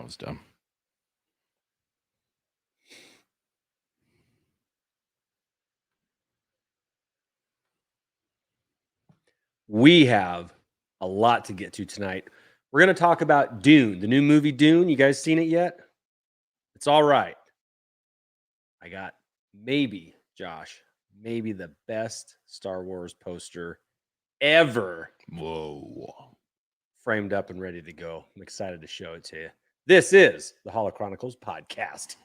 was dumb. We have a lot to get to tonight. We're going to talk about Dune, the new movie Dune. You guys seen it yet? It's all right. I got maybe the best Star Wars poster ever. Whoa. Framed up and ready to go. I'm excited to show it to you. This is the Holochronicles Podcast.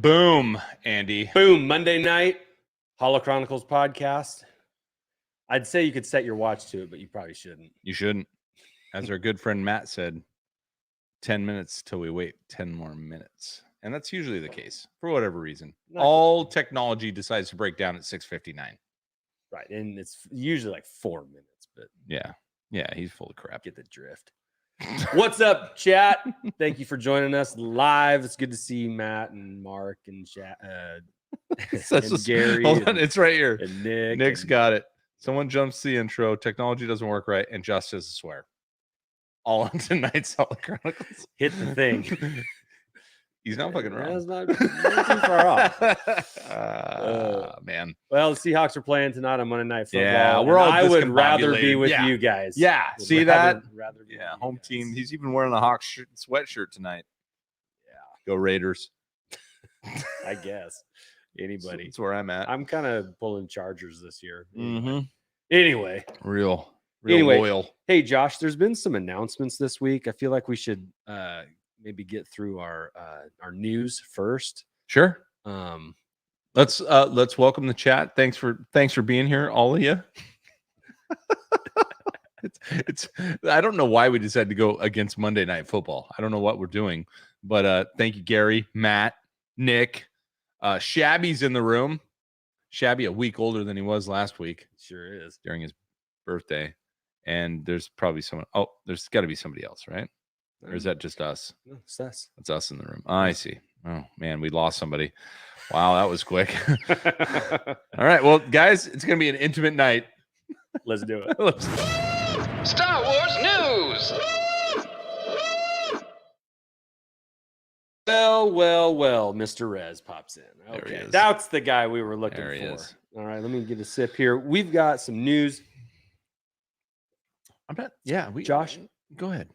Boom, Andy. Boom, Monday night, Holochronicles Podcast. I'd say you could set your watch to it, but you probably shouldn't. You shouldn't. As our good friend Matt said, 10 minutes till we wait 10 more minutes. And that's usually the case, for whatever reason. All technology decides to break down at 6:59. Right, and it's usually like 4 minutes, but... Yeah, he's full of crap. Get the drift. What's up, chat? Thank you for joining us live. It's good to see Matt and Mark and and Gary. Hold on, it's right here. And Nick. Nick's got it. Someone jumps the intro. Technology doesn't work right, and Justice is a swear. All on tonight's Holochronicles. Hit the thing. He's not fucking wrong. That's not too far off. Man. Well, the Seahawks are playing tonight on Monday Night Football. Yeah, we're all I would rather be with you guys. Yeah, see that? Rather be yeah, with home you guys. team. He's even wearing a Hawks sweatshirt tonight. Yeah. Go Raiders. I guess. Anybody. That's where I'm at. I'm kind of pulling Chargers this year. Mm-hmm. Anyway. Real Anyway, loyal. Hey, Josh, there's been some announcements this week. I feel like we should maybe get through our news first. Sure. Let's welcome the chat. Thanks for being here, all of you. it's I don't know why we decided to go against Monday Night Football. I don't know what we're doing, but thank you, Gary, Matt, Nick, Shabby's in the room. Shabby, a week older than he was last week. Sure is. During his birthday. And there's probably someone. Oh, there's got to be somebody else, right? Or is that just us? No, it's us. It's us in the room. Oh, I see. Oh, man, we lost somebody. Wow, that was quick. All right. Well, guys, it's going to be an intimate night. Let's do it. Star Wars news. Well, Mr. Rez pops in. There he Okay, is. that's the guy we were looking There he for. is. All right, let me get a sip here. We've got some news. Josh, go ahead.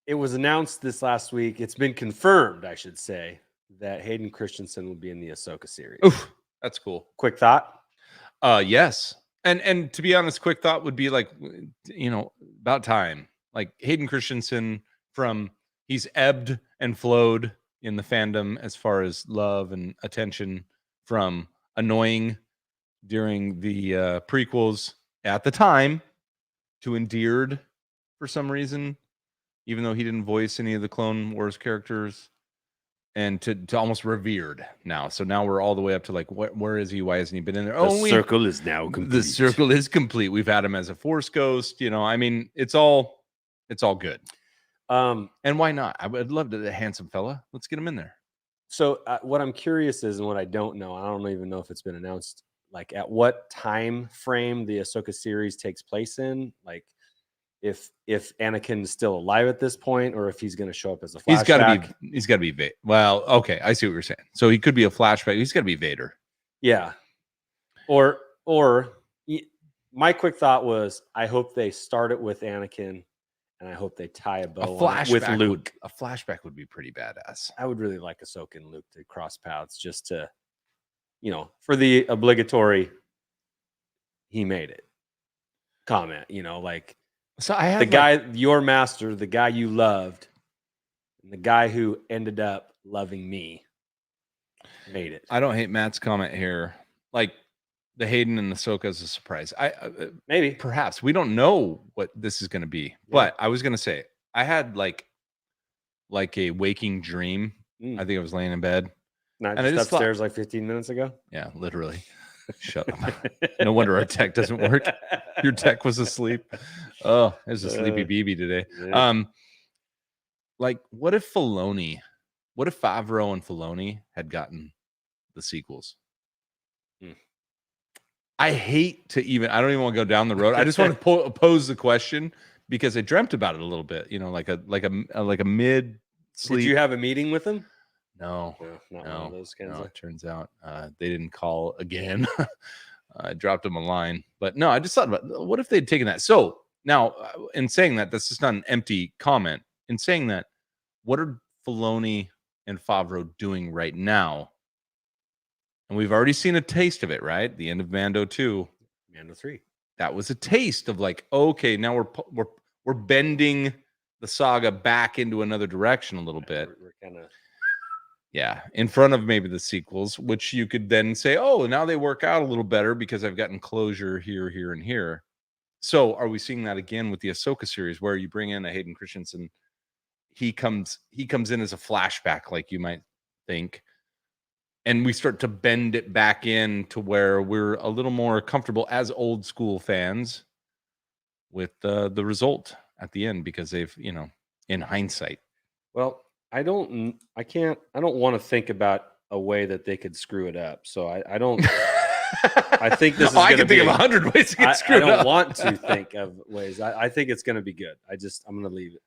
It was announced this last week. It's been confirmed, I should say, that Hayden Christensen will be in the Ahsoka series. Oof, that's cool. Quick thought? Yes. And to be honest, quick thought would be like, about time. Like Hayden Christensen he's ebbed and flowed in the fandom as far as love and attention, from annoying during the prequels at the time to endeared for some reason, even though he didn't voice any of the Clone Wars characters, and to almost revered now. So now we're all the way up to like, where is he? Why hasn't he been in there? The circle is now complete. The circle is complete. We've had him as a Force ghost. I mean, it's all good. And why not? I'd love to, the handsome fella. Let's get him in there. So what I'm curious is, and what I don't know, even know if it's been announced, like at what time frame the Ahsoka series takes place in, like if Anakin's still alive at this point, or if he's going to show up as a flashback. He's got to be Vader. Well, okay, I see what you're saying. So he could be a flashback. He's got to be Vader. Yeah. Or my quick thought was, I hope they start it with Anakin, and I hope they tie a bow on it with Luke. A flashback would be pretty badass. I would really like Ahsoka and Luke to cross paths, just to, for the obligatory, he made it comment, like, so I have the guy, your master, the guy you loved, and the guy who ended up loving me made it. I don't hate Matt's comment here. Like, the Hayden and Ahsoka is a surprise. Maybe, perhaps we don't know what this is going to be, but I was going to say I had like a waking dream. I think I was laying in bed, and I just upstairs like 15 minutes ago. Yeah, literally. Shut up. No wonder our tech doesn't work. Your tech was asleep. Oh, there's a sleepy BB today. Yeah. Like, what if Favreau and Filoni had gotten the sequels? I hate to I don't even want to go down the road. I just want to pose the question because I dreamt about it a little bit, like a mid sleep. Did you have a meeting with them? No, not one of those kinds. It turns out they didn't call again. I dropped them a line, but no, I just thought about what if they'd taken that. So now, in saying that, that's just not an empty comment. In saying that, what are Filoni and Favreau doing right now? And we've already seen a taste of it, right? The end of Mando 2, Mando 3. That was a taste of like, okay, now we're bending the saga back into another direction a little bit. We're kind of. Yeah, in front of maybe the sequels, which you could then say, oh, now they work out a little better because I've gotten closure here, here, and here. So are we seeing that again with the Ahsoka series where you bring in a Hayden Christensen? He comes in as a flashback, like you might think, and we start to bend it back in to where we're a little more comfortable as old school fans with the result at the end because they've, in hindsight. Well, I don't want to think about a way that they could screw it up. So I don't. I think this is. I can think of 100 ways to get screwed up. I don't want to think of ways. I think it's going to be good. I'm going to leave it.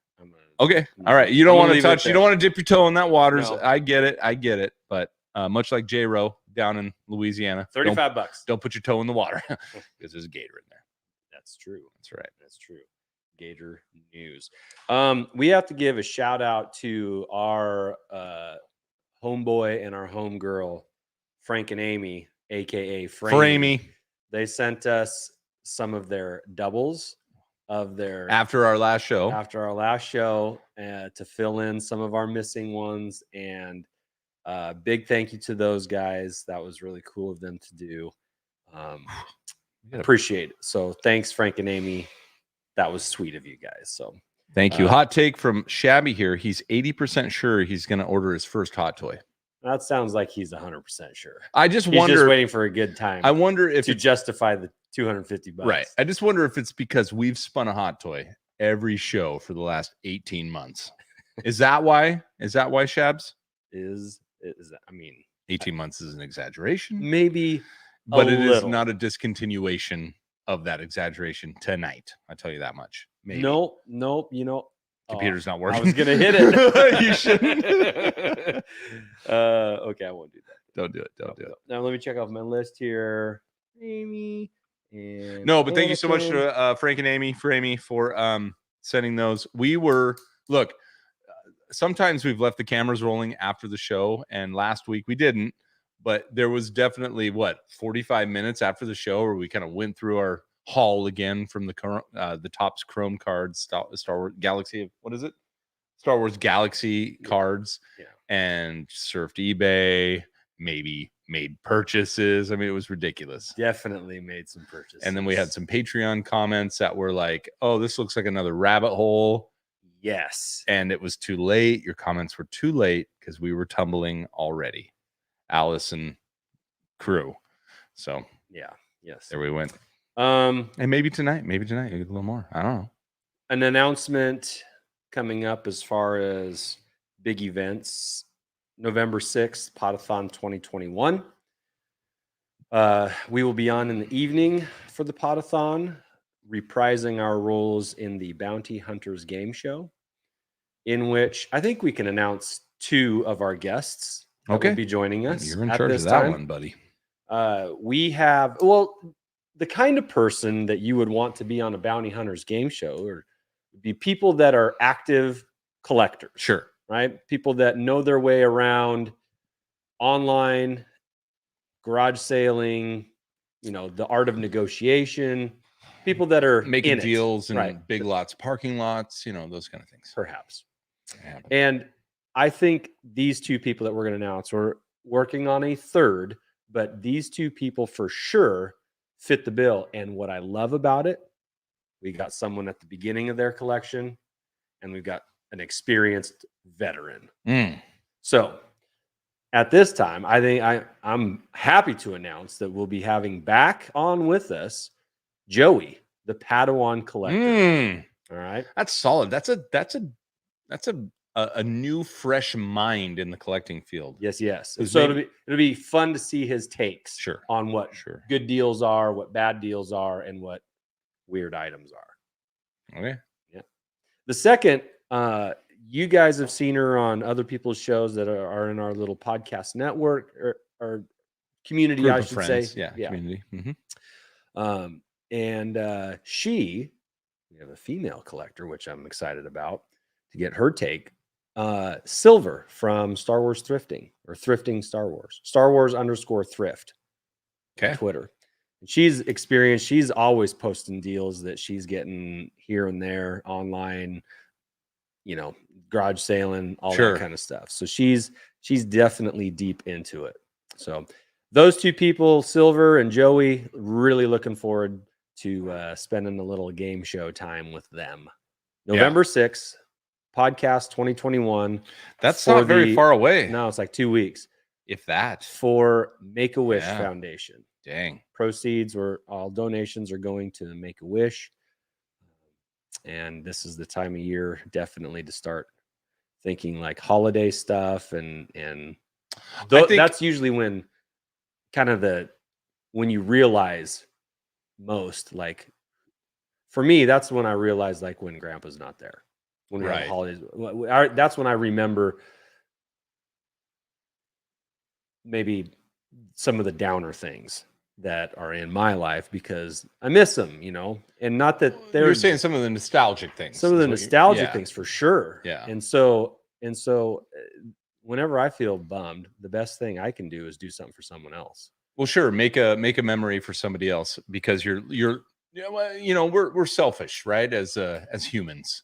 Okay. All right. You don't want to touch. You don't want to dip your toe in that waters. No. I get it. But much like J-Ro down in Louisiana, $35. Don't put your toe in the water because there's a gator in there. That's true. That's right. That's true. Gator news. We have to give a shout out to our homeboy and our homegirl, Frank and Amy, aka Framey. They sent us some of their doubles of their after our last show to fill in some of our missing ones, and big thank you to those guys. That was really cool of them to do. Appreciate it. So thanks, Frank and Amy. That was sweet of you guys. So thank you. Hot take from Shabby here. He's 80% sure he's going to order his first hot toy. That sounds like he's 100% sure. He's just waiting for a good time. I wonder if to justify the $250. Right. I just wonder if it's because we've spun a hot toy every show for the last 18 months. Is that why? Shabs? Is that, I mean, 18 months is an exaggeration. Maybe, but it is not a discontinuation of that exaggeration tonight. I tell you that much. Maybe. Nope. Computer's not working. I was gonna hit it. You shouldn't. Okay, I won't do that. Don't do it. Now let me check off my list here. Amy and but thank you so much to Frank and Amy for sending those. Sometimes we've left the cameras rolling after the show, and last week we didn't. But there was definitely 45 minutes after the show where we kind of went through our haul again from the Topps Chrome cards, Star Wars Galaxy. What is it? Star Wars Galaxy cards, and surfed eBay. Maybe made purchases. I mean, it was ridiculous. Definitely made some purchases. And then we had some Patreon comments that were like, "Oh, this looks like another rabbit hole." Yes, and it was too late. Your comments were too late because we were tumbling already. Alice and crew. So yes, there we went. And maybe tonight you get a little more. I don't know. An announcement coming up as far as big events. November 6th, Podathon 2021. We will be on in the evening for the Podathon, reprising our roles in the Bounty Hunters game show, in which I think we can announce 2 of our guests that will be joining us. You're in charge of that one, buddy. We have, the kind of person that you would want to be on a Bounty Hunters game show would be people that are active collectors. Sure. Right? People that know their way around online, garage sailing, the art of negotiation, people that are making deals in big lots, parking lots, those kind of things. Perhaps. And I think these 2 people that we're going to announce, we're working on a third, but these 2 people for sure fit the bill. And what I love about it, we got someone at the beginning of their collection, and we've got an experienced veteran. So at this time, I think I'm happy to announce that we'll be having back on with us Joey, the Padawan collector. All right. That's solid. That's a new fresh mind in the collecting field. Yes. Who's So maybe- it'll be fun to see his takes Sure. on what good deals are, what bad deals are, and what weird items are. Okay. Yeah. The second, you guys have seen her on other people's shows that are in our little podcast network or community, Group I of should friends. say. Yeah. Community. And we have a female collector, which I'm excited about to get her take. Silver from Star Wars Thrifting or Thrifting Star Wars _thrift. Okay. On Twitter. And she's experienced. She's always posting deals that she's getting here and there online, garage sailing, all that kind of stuff. So she's definitely deep into it. So those two people, Silver and Joey, really looking forward to spending a little game show time with them. November 6th, podcast 2021. That's not very far away. No, it's like 2 weeks. If that. For Make-A-Wish Foundation. Dang. Proceeds or all donations are going to Make-A-Wish. And this is the time of year definitely to start thinking like holiday stuff and that's usually when when you realize most, like for me, that's when I realized like when Grandpa's not there, when we have holidays. That's when I remember maybe some of the downer things that are in my life because I miss them, and not that you're saying some of the nostalgic things. Some of the nostalgic things for sure. Yeah. And so whenever I feel bummed, the best thing I can do is do something for someone else. Well, sure. Make a memory for somebody else because we're selfish, right? As humans,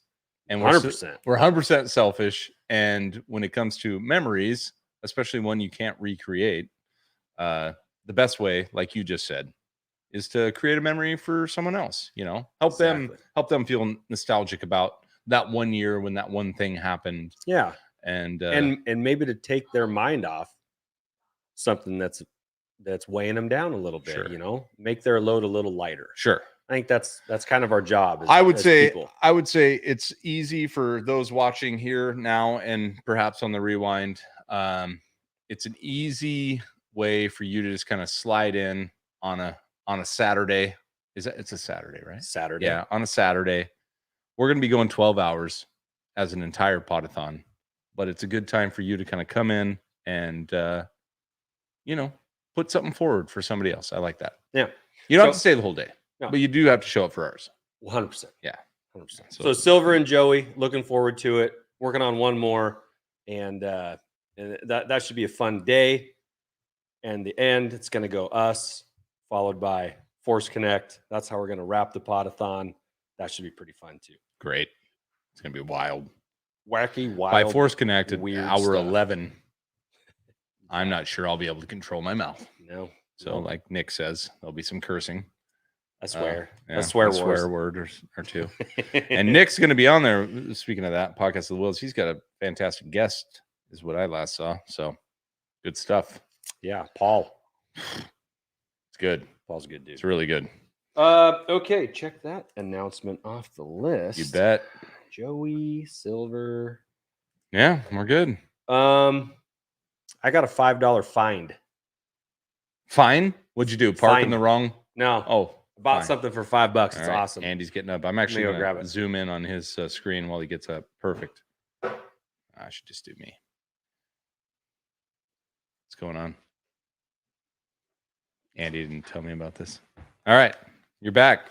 and 100%. We're 100% selfish. And when it comes to memories, especially one you can't recreate, the best way, like you just said, is to create a memory for someone else. Help them feel nostalgic about that one year when that one thing happened. Yeah, and maybe to take their mind off something that's weighing them down a little bit. Sure. Make their load a little lighter. Sure. I think that's kind of our job. I would say it's easy for those watching here now and perhaps on the rewind. It's an easy way for you to just kind of slide in on a Saturday. It's a Saturday, right? Saturday. Yeah, on a Saturday. We're going to be going 12 hours as an entire podathon, but it's a good time for you to kind of come in and put something forward for somebody else. I like that. Yeah. You don't have to stay the whole day, no. but you do have to show up for ours. 100%. Yeah. 100%. So Silver and Joey, looking forward to it. Working on one more, and that should be a fun day. And the end, it's going to go us, followed by Force Connect. That's how we're going to wrap the podathon. That should be pretty fun too. Great. It's going to be wild. Wacky, wild. By Force Connected, weird hour stuff. 11. I'm not sure I'll be able to control my mouth. No. So, like Nick says, there'll be some cursing. I swear. A swear word or two. And Nick's going to be on there. Speaking of that, Podcast of the Wills, he's got a fantastic guest, is what I last saw. So, good stuff. Yeah, Paul. It's good. Paul's a good dude. It's really good. Okay, check that announcement off the list. You bet. Joey, Silver. Yeah, we're good. I got a $5 find. Fine. What'd you do? Park in the wrong? No. Oh, I bought something for $5. It's awesome. Andy's getting up. I'm actually going to zoom in on his screen while he gets up. Perfect. I should just do me. What's going on? Andy didn't tell me about this. All right. You're back.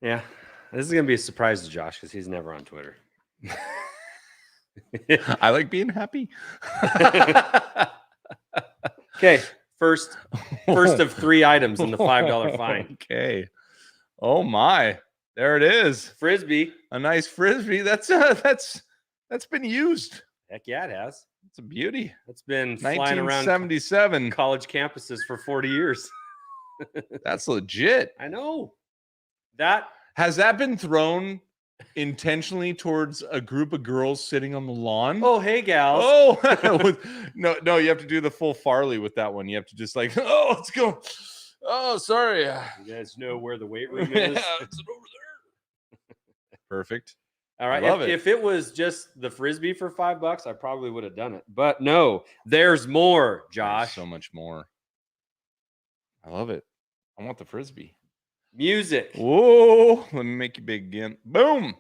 Yeah. This is going to be a surprise to Josh because he's never on Twitter. I like being happy. Okay. First of 3 items in the $5 fine. Okay. Oh my. There it is. Frisbee. A nice frisbee. That's been used. Heck yeah, it has. It's a beauty. It's been flying around 1977 college campuses for 40 years. That's legit. I know. That has that been thrown intentionally towards a group of girls sitting on the lawn. Oh, hey, gals. Oh, no, you have to do the full Farley with that one. You have to just like, oh, let's go. Oh, sorry. You guys know where the weight room Yeah, is? it's over there. Perfect. All right. I love If it was just the Frisbee for $5, I probably would have done it. But no, there's more, There's Josh. so much more. I love it. I want the Frisbee. Music. Whoa. Let me make you big again. Boom.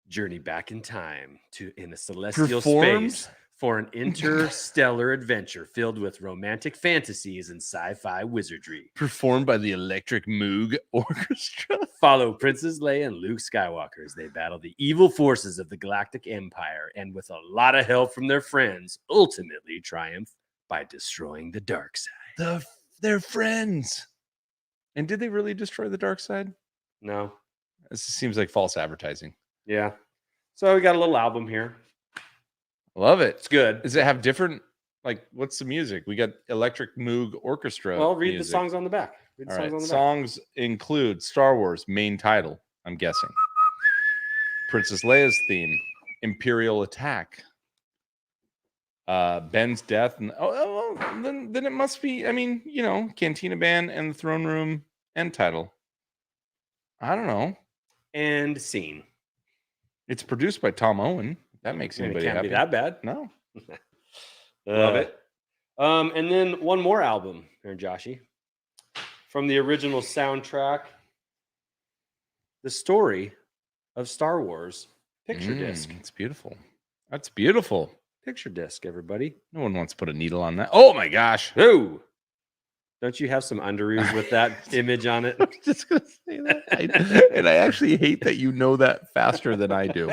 Journey back in time in a celestial Performed space for an interstellar adventure filled with romantic fantasies and sci-fi wizardry. Performed by the Electric Moog Orchestra. Follow Princess Leia and Luke Skywalker as they battle the evil forces of the Galactic Empire and, with a lot of help from their friends, ultimately triumph by destroying the dark side. They're friends. And did they really destroy the dark side? No. This seems like false advertising. Yeah. So we got a little album here. Love it. It's good. Does it have different, like, what's the music? We got Electric Moog Orchestra. Well, read music. the songs on the back. All right. Songs include Star Wars main title, I'm guessing. Princess Leia's theme, Imperial Attack. Ben's death. And then it must be, I mean, Cantina Band and the Throne Room end title. I don't know. And scene. It's produced by Tom Owen. That makes anybody it can't happy. be that bad. No. Love it. And then one more album here, Joshy, from the original soundtrack, the story of Star Wars picture disc. It's beautiful. That's beautiful. Picture disc, everybody. No one wants to put a needle on that. Oh my gosh. Ooh. Don't you have some underoos with that image on it? I was just going to say that. And I actually hate that you know that faster than I do.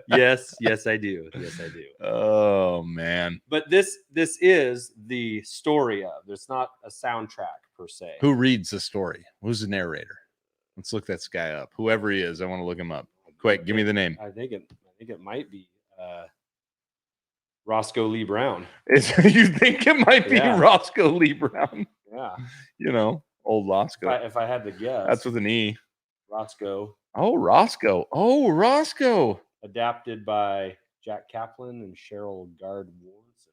Yes, I do. Yes, I do. Oh, man. But this is the story of. It's not a soundtrack per se. Who reads the story? Who's the narrator? Let's look this guy up. Whoever he is, I want to look him up. Quick, give me the name. I think it might be Roscoe Lee Brown. You think it might be Roscoe Lee Brown? Yeah. Old Roscoe. If I had to guess. That's with an E. Roscoe. Oh, Roscoe. Adapted by Jack Kaplan and Cheryl Gard Warrenson.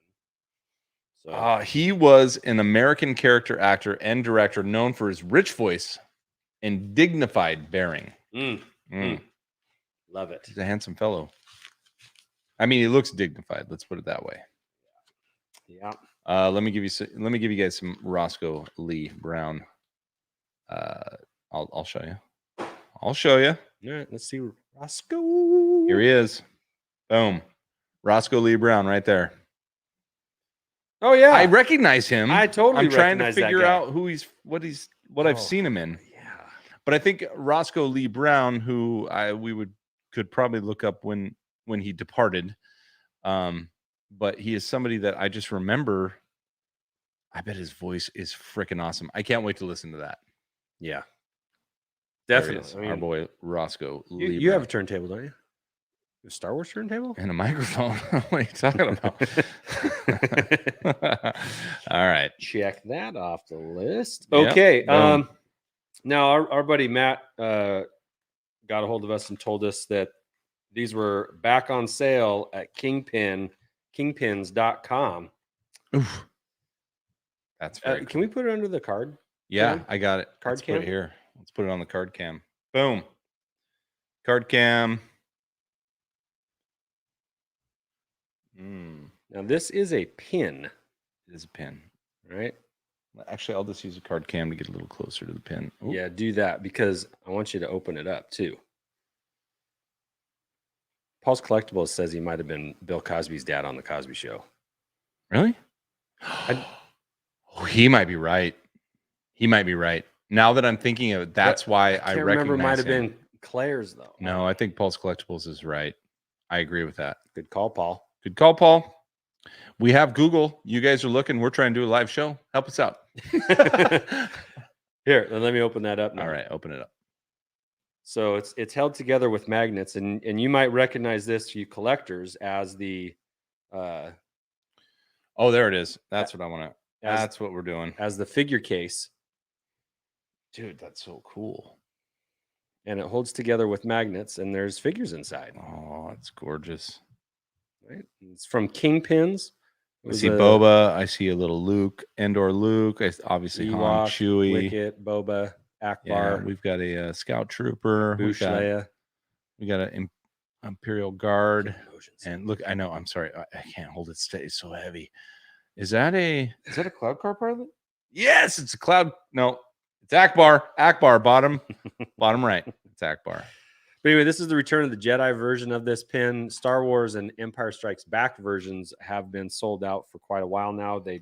So he was an American character actor and director known for his rich voice and dignified bearing. Love it. He's a handsome fellow. I mean, he looks dignified. Let's put it that way. Yeah. Let me give you guys some Roscoe Lee Brown. I'll show you. All right, let's see Roscoe. Here he is. Boom. Roscoe Lee Brown right there. Oh yeah. I recognize him. I totally I'm trying to recognize that figure guy. out what I've seen him in. Yeah. But I think Roscoe Lee Brown, who could probably look up when he departed. But he is somebody that I just remember. I bet his voice is freaking awesome. I can't wait to listen to that. Yeah. Definitely. Our boy Roscoe Lee You Brown. have a turntable, don't you? A Star Wars turntable? And a microphone. What are you talking about? All right. Check that off the list. Yep. Okay. Boom. Now our buddy Matt got a hold of us and told us that these were back on sale at kingpins.com. Oof. That's very Can we put it under the card? Yeah, cam? I got it. Card Let's cam? put it here. Let's put it on the card cam. Boom. Card cam. Now this is a pin. It is a pin. Right? Actually, I'll just use a card cam to get a little closer to the pin. Ooh. Yeah, do that because I want you to open it up too. Paul's Collectibles says he might have been Bill Cosby's dad on the Cosby Show. Really? He might be right. He might be right. Now that I'm thinking of it, that's why I can't recognize remember. Might have him. been Claire's though. No, I think Paul's Collectibles is right. I agree with that. Good call, Paul. Good call, Paul. We have Google. You guys are looking. We're trying to do a live show. Help us out. Here, let me open that up now. All right, open it up. So it's held together with magnets, and you might recognize this, you collectors, as the oh, there it is. That's what I want to. That's what we're doing. As the figure case. Dude, that's so cool. and it holds together with magnets, and there's figures inside. Oh, it's gorgeous. Right? It's from Kingpins. I see Boba. I see a little Luke, Endor Luke. Obviously Han, Ewok, Chewie. Wicket, Boba, Yeah, Akbar, we've got a scout trooper. Boushh Leia. We got an Imperial Guard. Motions. And look, I know. I'm sorry, I can't hold it steady. It's so heavy. Is that a cloud car pilot? Yes, it's a cloud. No, it's Akbar. Akbar, bottom right. It's Akbar. But anyway, this is the Return of the Jedi version of this pin. Star Wars and Empire Strikes Back versions have been sold out for quite a while now. They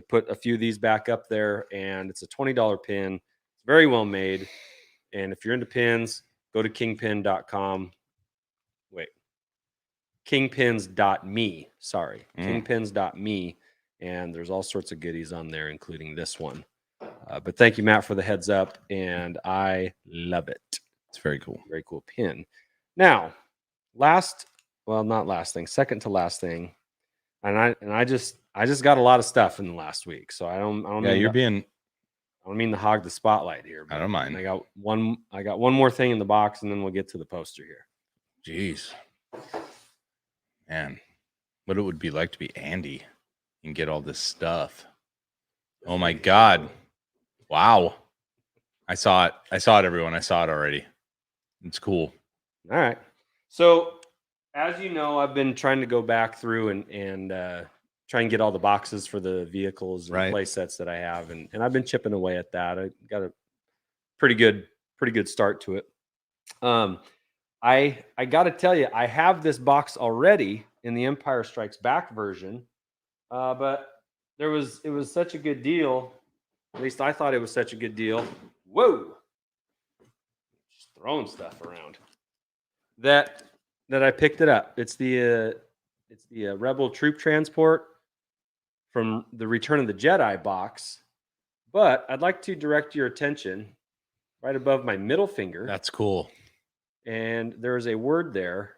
put a few of these back up there, and it's a $20 pin. It's very well made. And if you're into pins, go to kingpin.com. Wait, kingpins.me. Sorry, kingpins.me. And there's all sorts of goodies on there, including this one. But thank you, Matt, for the heads up, and I love it. It's very cool. Very cool pin. Now, second to last thing, and I just got a lot of stuff in the last week, so I don't. Yeah, I don't mean to hog the spotlight here. I don't mind. I got one more thing in the box, and then we'll get to the poster here. Jeez, man, what it would be like to be Andy and get all this stuff. Oh my God! Wow, I saw it. Everyone, I saw it already. It's cool. All right. So, as you know, I've been trying to go back through and try and get all the boxes for the vehicles and play sets that I have, and I've been chipping away at that. I got a pretty good start to it. I got to tell you, I have this box already in the Empire Strikes Back version, but it was such a good deal. At least I thought it was such a good deal. Whoa. Throwing stuff around that I picked it up. It's the Rebel troop transport from the Return of the Jedi box, but I'd like to direct your attention right above my middle finger. That's cool. And there's a word there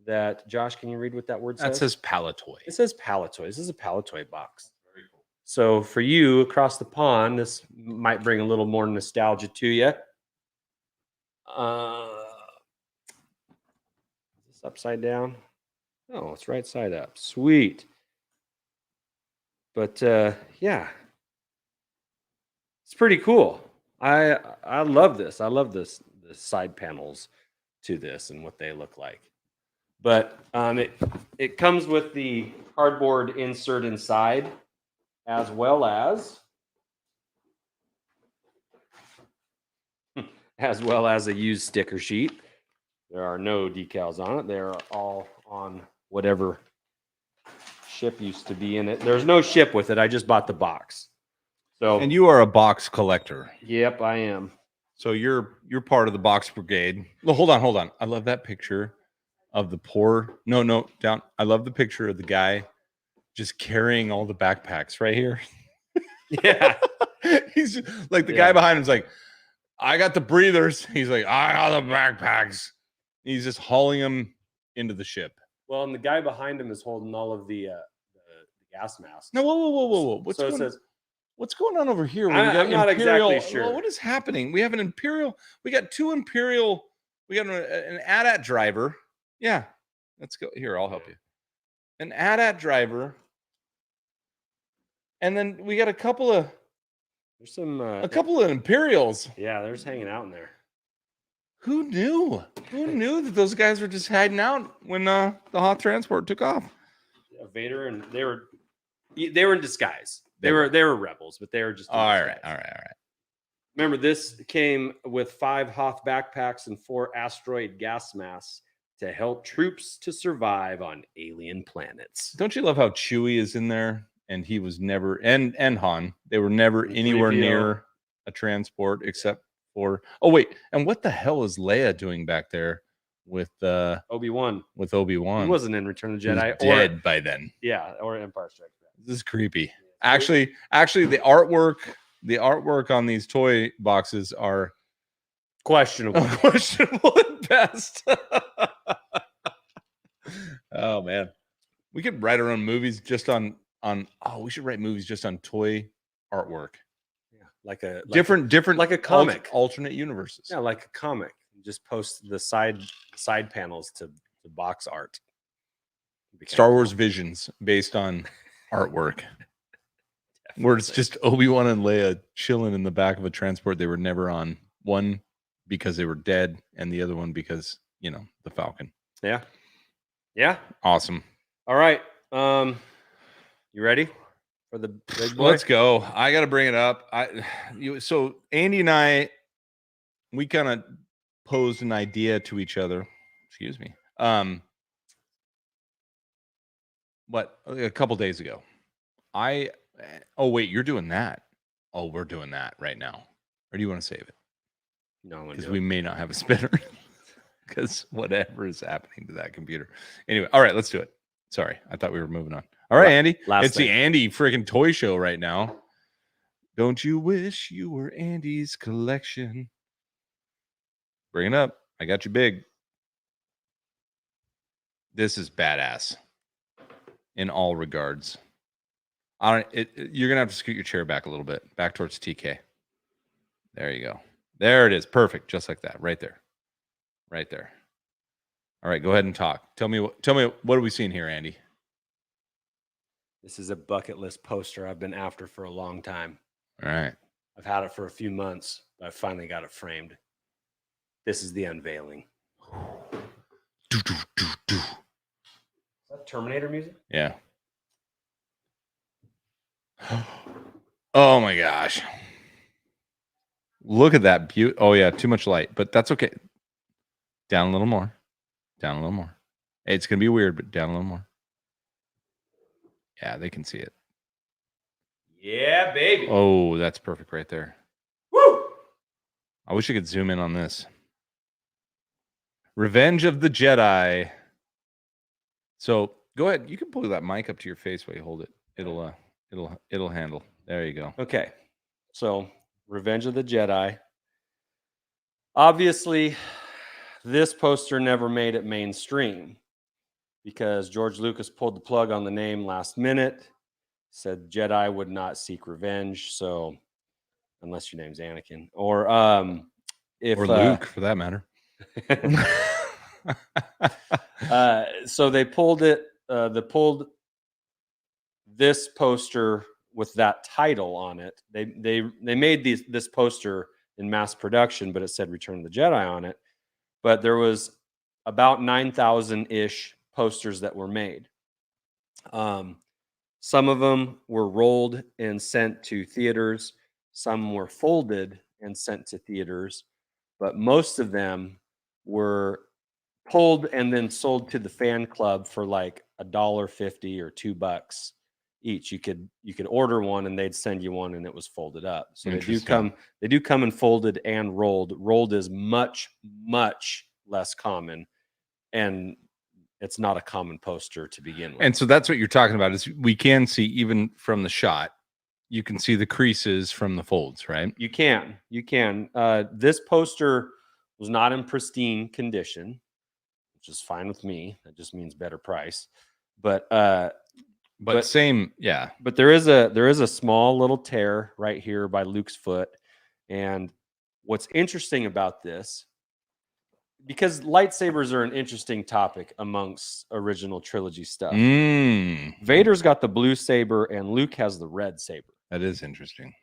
that, Josh, can you read what that word says? That says Palatoy. It says Palatoy. This is a Palatoy box. Very cool. So for you across the pond, this might bring a little more nostalgia to you. Is this upside down? No, it's right side up. Sweet. But yeah, it's pretty cool. I love this. I love the side panels to this and what they look like. But it comes with the cardboard insert inside, as well as a used sticker sheet. There are no decals on it. They are all on whatever ship used to be in it. There's no ship with it. I just bought the box. So, and you are a box collector. Yep, I am. So you're part of the box brigade. Well, hold on. I love that picture of the poor. No, down. I love the picture of the guy just carrying all the backpacks right here. Yeah. He's just, like the guy behind him's like, I got the breathers. He's like, I got the backpacks. He's just hauling them into the ship. Well, and the guy behind him is holding all of the gas masks. No, whoa. What's going on over here? I'm not exactly sure. Well, what is happening? We have an Imperial. We got two Imperial. We got an AT-AT driver. Yeah, let's go here. I'll help you. An AT-AT driver, and then we got a couple of. There's some a couple of Imperials. Yeah, they're just hanging out in there. Who knew? Who knew that those guys were just hiding out when the Hoth transport took off? Yeah, Vader and they were in disguise. They were rebels, but they were just all right. Remember, this came with 5 Hoth backpacks and 4 asteroid gas masks to help troops to survive on alien planets. Don't you love how Chewie is in there? And he was never, and Han, they were never anywhere near a transport except for. Oh wait, and what the hell is Leia doing back there with Obi-Wan? With Obi-Wan, he wasn't in Return of the Jedi. Dead by then. Yeah, or Empire Strikes Back. This is creepy. Actually, the artwork on these toy boxes are questionable. Questionable at best. Oh man, we could write our own movies just on. We should write movies just on toy artwork. Yeah, like different like a comic, alternate universes. Yeah, like a comic. Just post the side panels to box art. Star Wars Visions based on artwork. Where it's just Obi-Wan and Leia chilling in the back of a transport they were never on. One because they were dead, and the other one because, you know, the Falcon. Yeah. Yeah. Awesome. All right. You ready for the big boy? Let's go. I got to bring it up. So Andy and I, we kind of posed an idea to each other. Excuse me. A couple days ago. Oh wait, you're doing that. Oh, we're doing that right now. Or do you want to save it? No, because we may not have a spinner. Because whatever is happening to that computer. Anyway, all right, let's do it. Sorry, I thought we were moving on. All right, Andy. It's the Andy freaking toy show right now. Don't you wish you were Andy's collection? Bring it up. I got you big. This is badass in all regards. You're gonna have to scoot your chair back a little bit, back towards TK. There you go. There it is. Perfect. Just like that. Right there. Right there. All right, go ahead and talk. Tell me what are we seeing here, Andy? This is a bucket list poster I've been after for a long time. All right. I've had it for a few months, but I finally got it framed. This is the unveiling. Is that Terminator music? Yeah. Oh my gosh. Look at that beauty. Oh yeah, too much light, but that's okay. Down a little more. Down a little more. Hey, it's gonna be weird, but down a little more. Yeah, they can see it. Yeah, baby. Oh, that's perfect right there. Woo! I wish I could zoom in on this. Revenge of the Jedi. So go ahead. You can pull that mic up to your face while you hold it. It'll handle. There you go. Okay. So Revenge of the Jedi. Obviously, this poster never made it mainstream because George Lucas pulled the plug on the name last minute, said Jedi would not seek revenge. So unless your name's Anakin or Luke for that matter. So they pulled it. They pulled this poster with that title on it. They made this poster in mass production, but it said Return of the Jedi on it. But there was about 9,000-ish posters that were made. Some of them were rolled and sent to theaters. Some were folded and sent to theaters. But most of them were pulled and then sold to the fan club for like $1.50 or $2 each. You could order one and they'd send you one and it was folded up. So they do come in folded and rolled. Rolled is much less common, and it's not a common poster to begin with. And so that's what you're talking about is we can see even from the shot, you can see the creases from the folds, right? You can. This poster was not in pristine condition, which is fine with me. That just means better price. But same, yeah. But there is a small little tear right here by Luke's foot. And what's interesting about this, because lightsabers are an interesting topic amongst original trilogy stuff. Vader's got the blue saber and Luke has the red saber. That is interesting.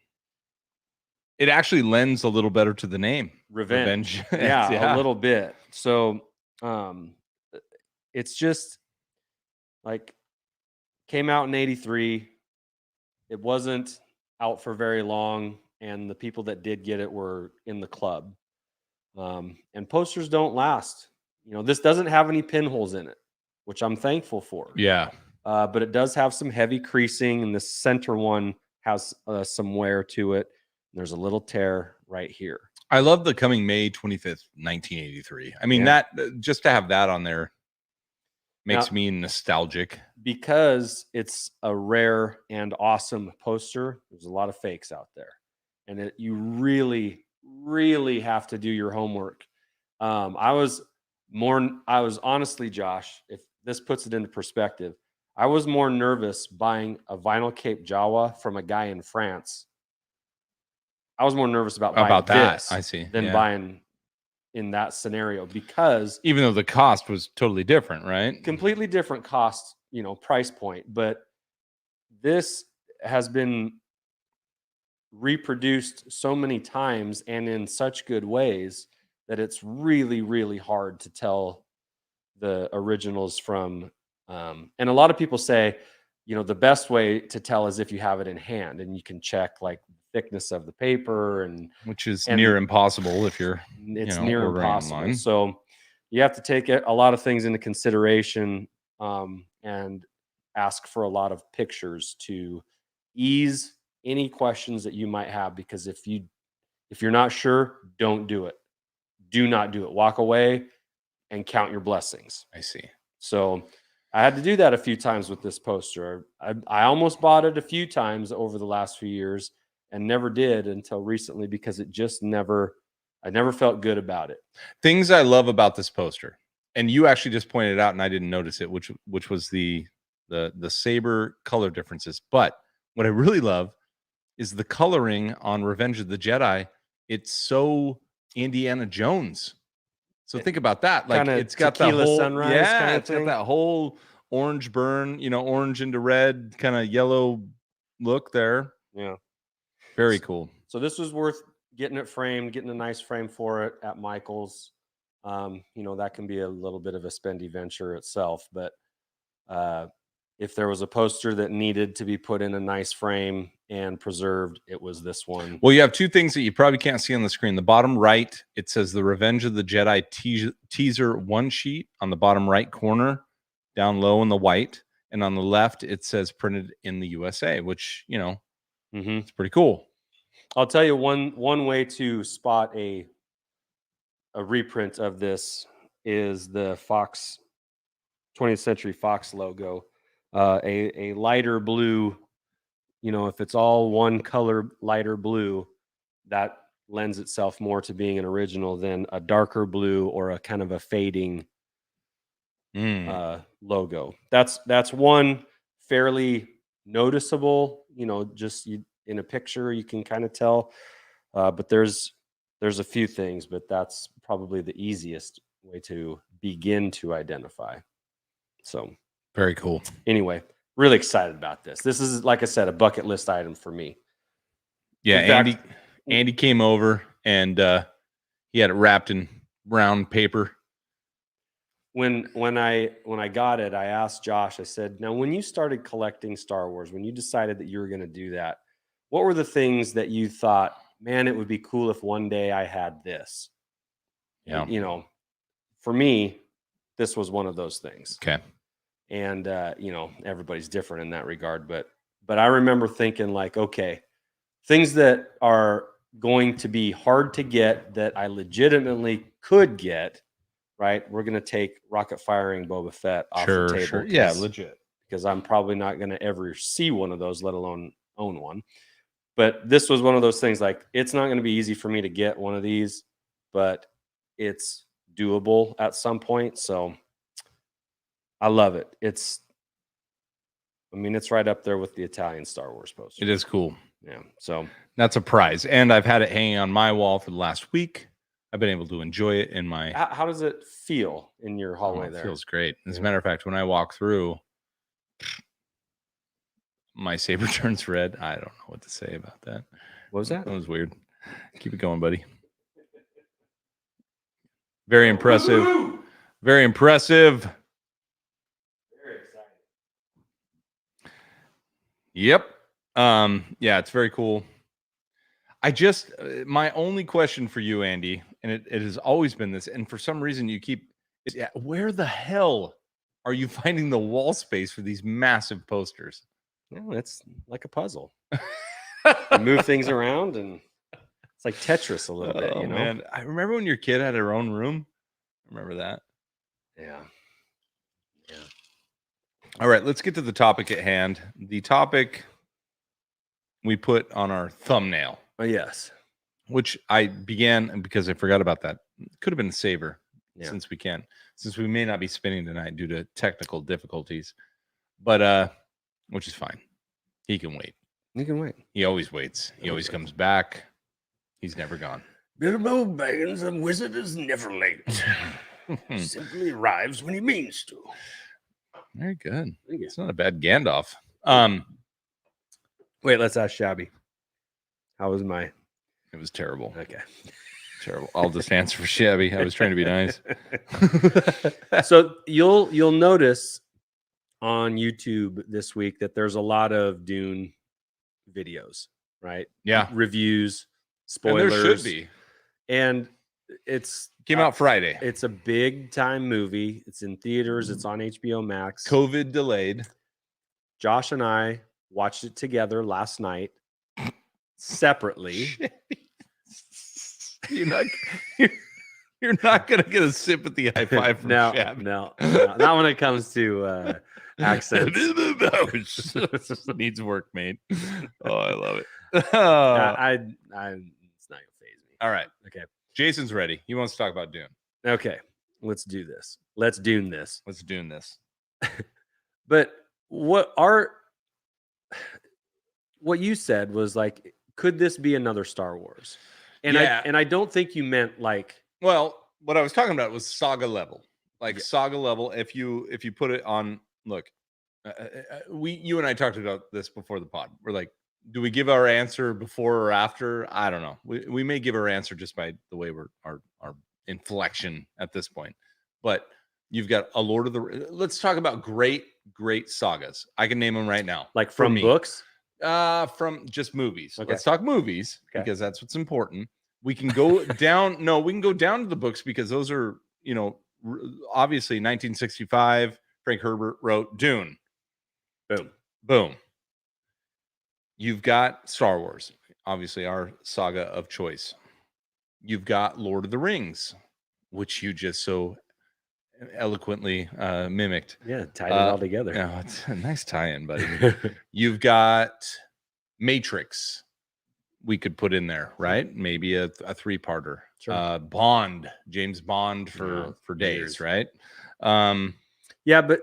It actually lends a little better to the name. Revenge. Yeah, a little bit. So it's just like came out in 1983. It wasn't out for very long, and the people that did get it were in the club. And posters don't last. You know, this doesn't have any pinholes in it, which I'm thankful for. Yeah. But it does have some heavy creasing, and the center one has some wear to it. There's a little tear right here. I love the coming May 25th, 1983. I mean, that just to have that on there makes me nostalgic. Because it's a rare and awesome poster, there's a lot of fakes out there. And you really have to do your homework. I was honestly, Josh, if this puts it into perspective, I was more nervous buying a vinyl cape Jawa from a guy in France. I was more nervous about buying that. this I see. than buying in that scenario, because even though the cost was totally different, right? completely different cost, price point. But this has been reproduced so many times and in such good ways that it's really, really hard to tell the originals from. And a lot of people say, the best way to tell is if you have it in hand and you can check like thickness of the paper, and Which is and near impossible if you're it's near ordering impossible. online. So you have to take a lot of things into consideration, and ask for a lot of pictures to ease any questions that you might have. Because if you're not sure, don't do it. Do not do it. Walk away and count your blessings. I see. So I had to do that a few times with this poster. I almost bought it a few times over the last few years and never did until recently, because it just I never felt good about it. Things I love about this poster, and you actually just pointed it out and I didn't notice it, which was the saber color differences. But what I really love is the coloring on Revenge of the Jedi. It's so Indiana Jones. So think about that. Like, Kinda it's got that Tequila whole Sunrise kinda it's got thing. that whole orange burn, orange into red, kind of yellow look there. Yeah. Very cool. So this was worth getting it framed, getting a nice frame for it at Michael's. That can be a little bit of a spendy venture itself, but if there was a poster that needed to be put in a nice frame and preserved, it was this one. Well, you have two things that you probably can't see on the screen. The bottom right, it says the Revenge of the Jedi teaser one sheet on the bottom right corner, down low in the white. And on the left, it says printed in the USA, which, it's pretty cool. I'll tell you one way to spot a reprint of this is the Fox 20th Century Fox logo. A lighter blue, if it's all one color, lighter blue, that lends itself more to being an original than a darker blue or a kind of a fading logo. That's one fairly noticeable, just in a picture you can kind of tell. But there's a few things, but that's probably the easiest way to begin to identify. So very cool. Anyway, really excited about this. This is, like I said, a bucket list item for me. Yeah, In fact, Andy came over and he had it wrapped in brown paper. When I got it, I asked Josh, I said, now when you started collecting Star Wars, when you decided that you were going to do that, what were the things that you thought, man, it would be cool if one day I had this? Yeah. For me, this was one of those things. Okay. And everybody's different in that regard, but I remember thinking like, okay, things that are going to be hard to get that I legitimately could get, right? We're going to take rocket firing Boba Fett off the table. Sure. Yeah, legit. Because I'm probably not going to ever see one of those, let alone own one. But this was one of those things, like, it's not going to be easy for me to get one of these, but it's doable at some point. So I love it. It's right up there with the Italian Star Wars poster. It is cool. Yeah. So that's a prize. And I've had it hanging on my wall for the last week. I've been able to enjoy it in my... How does it feel in your hallway there? It feels great. As a matter of fact, when I walk through, my saber turns red. I don't know what to say about that. What was that? That was weird. Keep it going, buddy. Very impressive. Woo-hoo! Very impressive. Very exciting. Yep. Yeah, it's very cool. My only question for you, Andy, and it has always been this, and for some reason you keep, where the hell are you finding the wall space for these massive posters? No, it's like a puzzle. You move things around, and it's like Tetris a little bit, Man, I remember when your kid had her own room. Remember that? Yeah. All right, let's get to the topic at hand. The topic we put on our thumbnail. Oh, yes. Which I began because I forgot about that. Could have been a saver, Yeah. since we may not be spinning tonight due to technical difficulties. But which is fine. He can wait. You can wait. He always waits. He always comes back. He's never gone. Bilbo Baggins, a wizard, is never late. Simply arrives when he means to. Very good. Thank you. It's not a bad Gandalf. Wait, let's ask Shabby. How was my? It was terrible. Okay. Terrible. I'll just answer for Shabby. I was trying to be nice. So you'll notice on YouTube this week that there's a lot of Dune videos, right? Yeah. Reviews, spoilers. And there should be. And it's Came out Friday. It's a big time movie. It's in theaters. It's on HBO Max. COVID delayed. Josh and I watched it together last night, separately. You're not gonna get a sympathy high five from Shabby. No. Not when it comes to accents. Needs work, mate. Oh, I love it. It's not gonna faze me. All right. Okay. Jason's ready. He wants to talk about Dune. Okay. Let's do this. Let's Dune this. Let's Dune this. But what you said was like, could this be another Star Wars? And Yeah. I don't think you meant like, Well, what I was talking about was saga level. Like saga level. If you put it on, look, you and I talked about this before the pod. We're like, do we give our answer before or after? I don't know. We may give our answer just by the way our inflection at this point. But you've got a Lord of the. Let's talk about great sagas. I can name them right now. like from books. From just movies. Okay. Let's talk movies because that's what's important. We can go down. No, we can go down to the books because those are, obviously 1965. Frank Herbert wrote Dune. Boom. You've got Star Wars, obviously our saga of choice. You've got Lord of the Rings, which you just so eloquently mimicked. Yeah, tied it all together. Yeah, it's a nice tie-in, buddy. You've got Matrix. We could put in there, right? Maybe a three-parter. Sure. Bond, James Bond for days, right? Yeah, but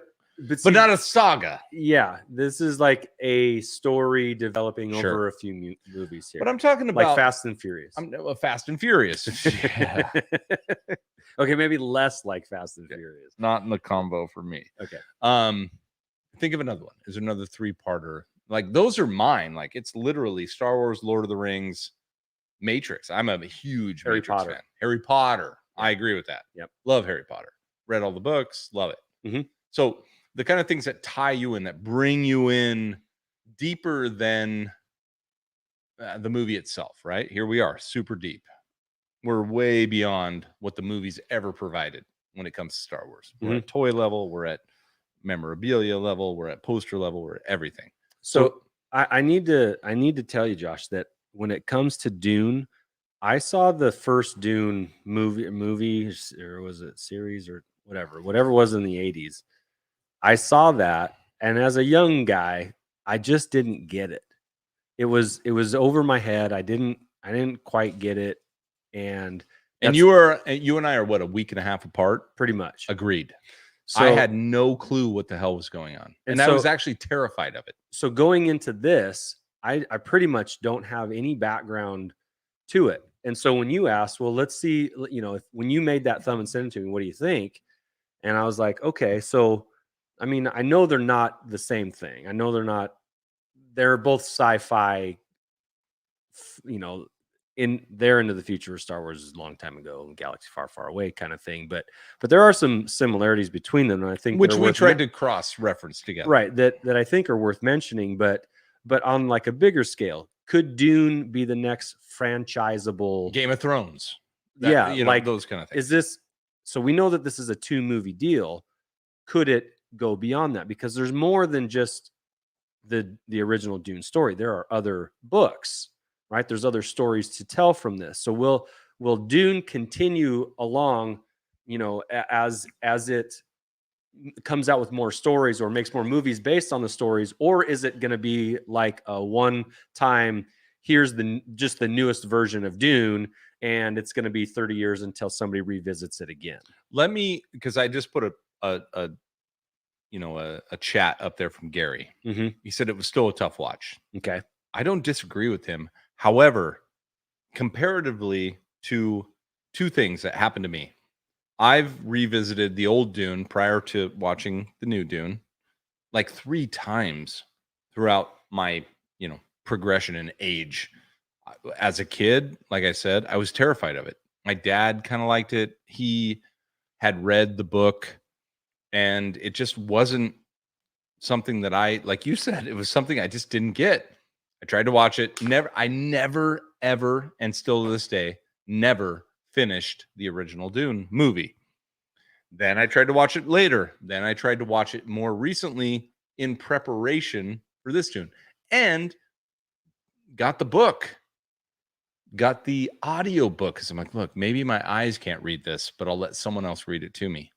not a saga. Yeah, this is like a story developing over a few movies here. But I'm talking about like Fast and Furious. Fast and Furious. Yeah. Okay, maybe less like Fast and Furious. Not in the combo for me. Okay. Think of another one. Is there another three-parter? Like those are mine. Like it's literally Star Wars, Lord of the Rings, Matrix. I'm a huge Harry Matrix Potter. fan. Harry Potter. I agree with that. Yep. Love Harry Potter. Read all the books. Love it. Mm-hmm. So the kind of things that tie you in, that bring you in deeper than the movie itself, right? Here we are, super deep. We're way beyond what the movie's ever provided when it comes to Star Wars. We're at toy level, we're at memorabilia level, we're at poster level, we're at everything. So I need to tell you, Josh, that when it comes to Dune, I saw the first Dune movie, or was it series or whatever it was in the 80s. I saw that, and as a young guy, I just didn't get it. It was over my head. I didn't quite get it, and you and I are what, a week and a half apart? Pretty much. Agreed. So, I had no clue what the hell was going on, and I was actually terrified of it. So going into this, I pretty much don't have any background to it, and so when you asked, well, let's see, when you made that thumb and sent it to me, what do you think? And I was like, okay, so. I mean, I know they're not the same thing. I know they're both sci-fi, they're into the future. Star Wars is a long time ago, galaxy far, far away kind of thing. But there are some similarities between them. And I think which we tried to cross-reference together. Right. That I think are worth mentioning, but on like a bigger scale, could Dune be the next franchisable Game of Thrones? Like those kind of things. So we know that this is a 2-movie deal. Could it go beyond that? Because there's more than just the original Dune story. There are other books, right? There's other stories to tell from this. So will Dune continue along, as it comes out with more stories or makes more movies based on the stories, or is it going to be like a one-time, here's just the newest version of Dune, and it's going to be 30 years until somebody revisits it again? Because I just put a chat up there from Gary. Mm-hmm. He said it was still a tough watch. Okay. I don't disagree with him. However, comparatively to two things that happened to me. I've revisited the old Dune prior to watching the new Dune like 3 times throughout my, progression in age. As a kid, like I said, I was terrified of it. My dad kind of liked it. He had read the book, and it just wasn't something that like you said, it was something I just didn't get. I tried to watch it. I never, ever, and still to this day, never finished the original Dune movie. Then I tried to watch it later. Then I tried to watch it more recently in preparation for this Dune, and got the book, got the audio book. Because I'm like, look, maybe my eyes can't read this, but I'll let someone else read it to me.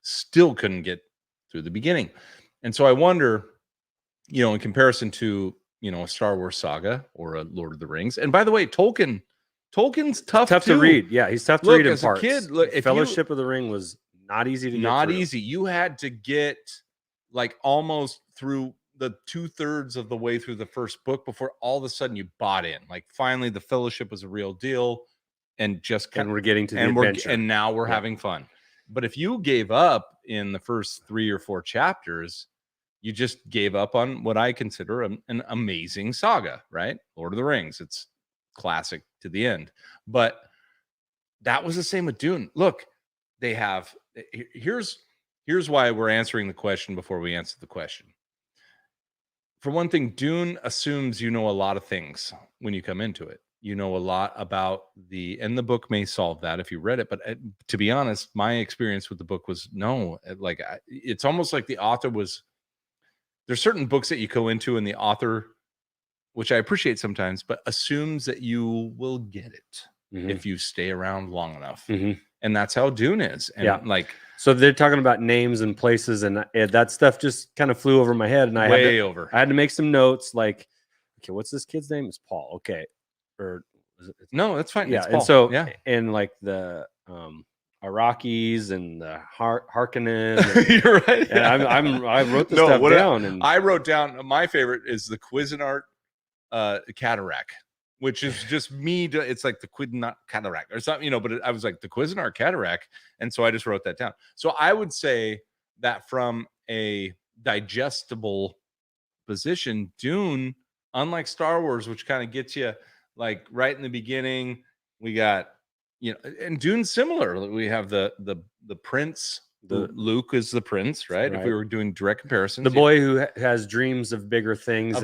Still couldn't get through the beginning. And so I wonder, in comparison to, a Star Wars saga or a Lord of the Rings. And by the way, Tolkien's tough to read. Yeah, he's tough to read in parts. As a kid, look, Fellowship of the Ring was not easy to get Not through. easy. You had to get like almost through the 2/3 of the way through the first book before all of a sudden you bought in. Like finally the Fellowship was a real deal, and we're getting to the adventure. And now we're having fun. But if you gave up in the first 3 or 4 chapters, you just gave up on what I consider an amazing saga, right? Lord of the Rings. It's classic to the end. But that was the same with Dune. Look, they have here's why we're answering the question before we answer the question. For one thing, Dune assumes you know a lot of things when you come into it. You know a lot about and the book may solve that if you read it. But to be honest, my experience with the book was it's almost like the author there's certain books that you go into and the author, which I appreciate sometimes, but assumes that you will get it if you stay around long enough. And that's how Dune is. And so they're talking about names and places, and that stuff just kind of flew over my head. And I had to make some notes. Like, okay, what's this kid's name? It's Paul. Okay, or no, that's fine. Yeah, it's and Paul. so and like the Iraqis and the Harkonnen. You're right. And I wrote this stuff down. And I wrote down my favorite is the Cuisinart cataract, which is just me. It's like the Cuisinart cataract or something, but I was like the Cuisinart cataract. And so I just wrote that down. So I would say that from a digestible position, Dune, unlike Star Wars, which kind of gets you like right in the beginning, we got, and Dune's similar. We have the prince. Luke is the prince, right? If we were doing direct comparisons, the boy who has dreams of bigger things,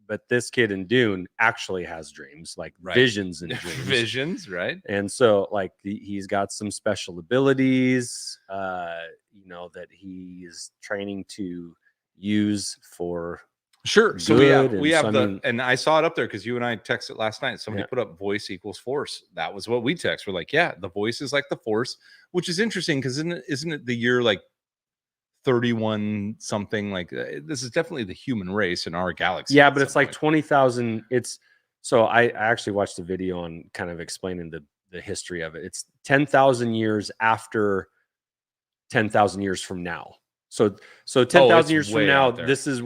but this kid in Dune actually has dreams, like visions and dreams. Visions, right? And so, like, he's got some special abilities, that he is training to use for. Sure. So we have and I saw it up there because you and I texted last night. Somebody put up voice equals force. That was what we text. We're like, the voice is like the force, which is interesting because isn't it the year like 31 something? Like this is definitely the human race in our galaxy. Yeah, but it's like 20,000. So I actually watched a video on kind of explaining the history of it. It's 10,000 years after 10,000 years from now. So 10,000 years from now, this is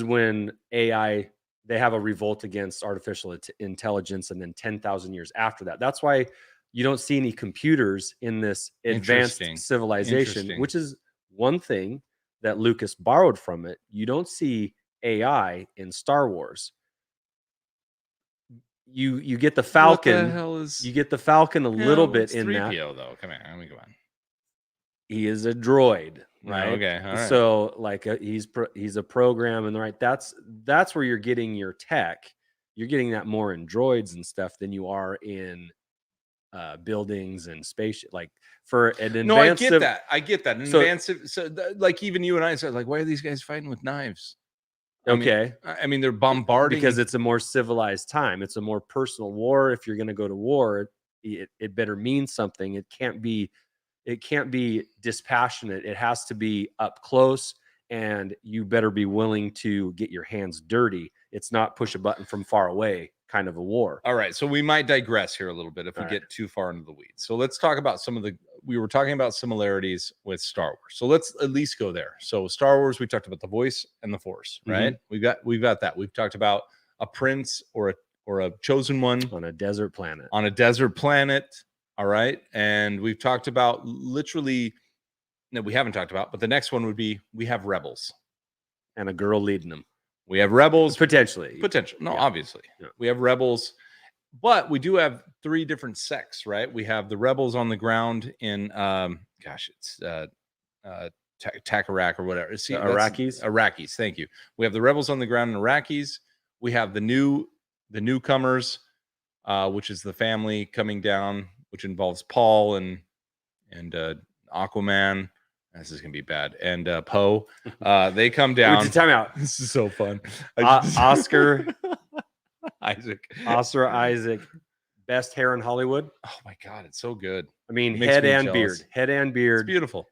when AI, they have a revolt against artificial intelligence, and then 10,000 years after that. That's why you don't see any computers in this advanced civilization, which is one thing that Lucas borrowed from it. You don't see AI in Star Wars. You get the Falcon. What the hell is... You get the Falcon a little bit in 3PO, though. Come here, let me go on. He is a droid. Right. Okay. All right. So like he's a program, and that's where you're getting your tech. You're getting that more in droids and stuff than you are in buildings and space. Like for an advanced. No, I get that. Like even you and I said, like, why are these guys fighting with knives? I mean, they're bombarding because it's a more civilized time. It's a more personal war. If you're going to go to war, it better mean something. It can't be dispassionate. It has to be up close, and you better be willing to get your hands dirty. It's not push a button from far away kind of a war. All right. So we might digress here a little bit if we get too far into the weeds. So let's talk about we were talking about similarities with Star Wars. So let's at least go there. So Star Wars, we talked about the voice and the force, right? We've got that. We've talked about a prince or or a chosen one on a desert planet. on a desert planet. All right. And we've talked about literally, no, we haven't talked about, but the next one would be we have rebels. And a girl leading them. We have rebels. Potentially. No, Yeah. obviously. Yeah. We have rebels, but we do have 3 different sects, right? We have the rebels on the ground in, it's Takarak or whatever. See, Iraqis. Iraqis. Thank you. We have the rebels on the ground in Iraqis. We have the newcomers, which is the family coming down, which involves Paul and Aquaman. This is gonna be bad. And Poe. They come down. Time out. This is so fun. Oscar Isaac. Best hair in Hollywood. Oh my god, it's so good. I mean, Makes head me and jealous. beard. Head and It's beard. beautiful.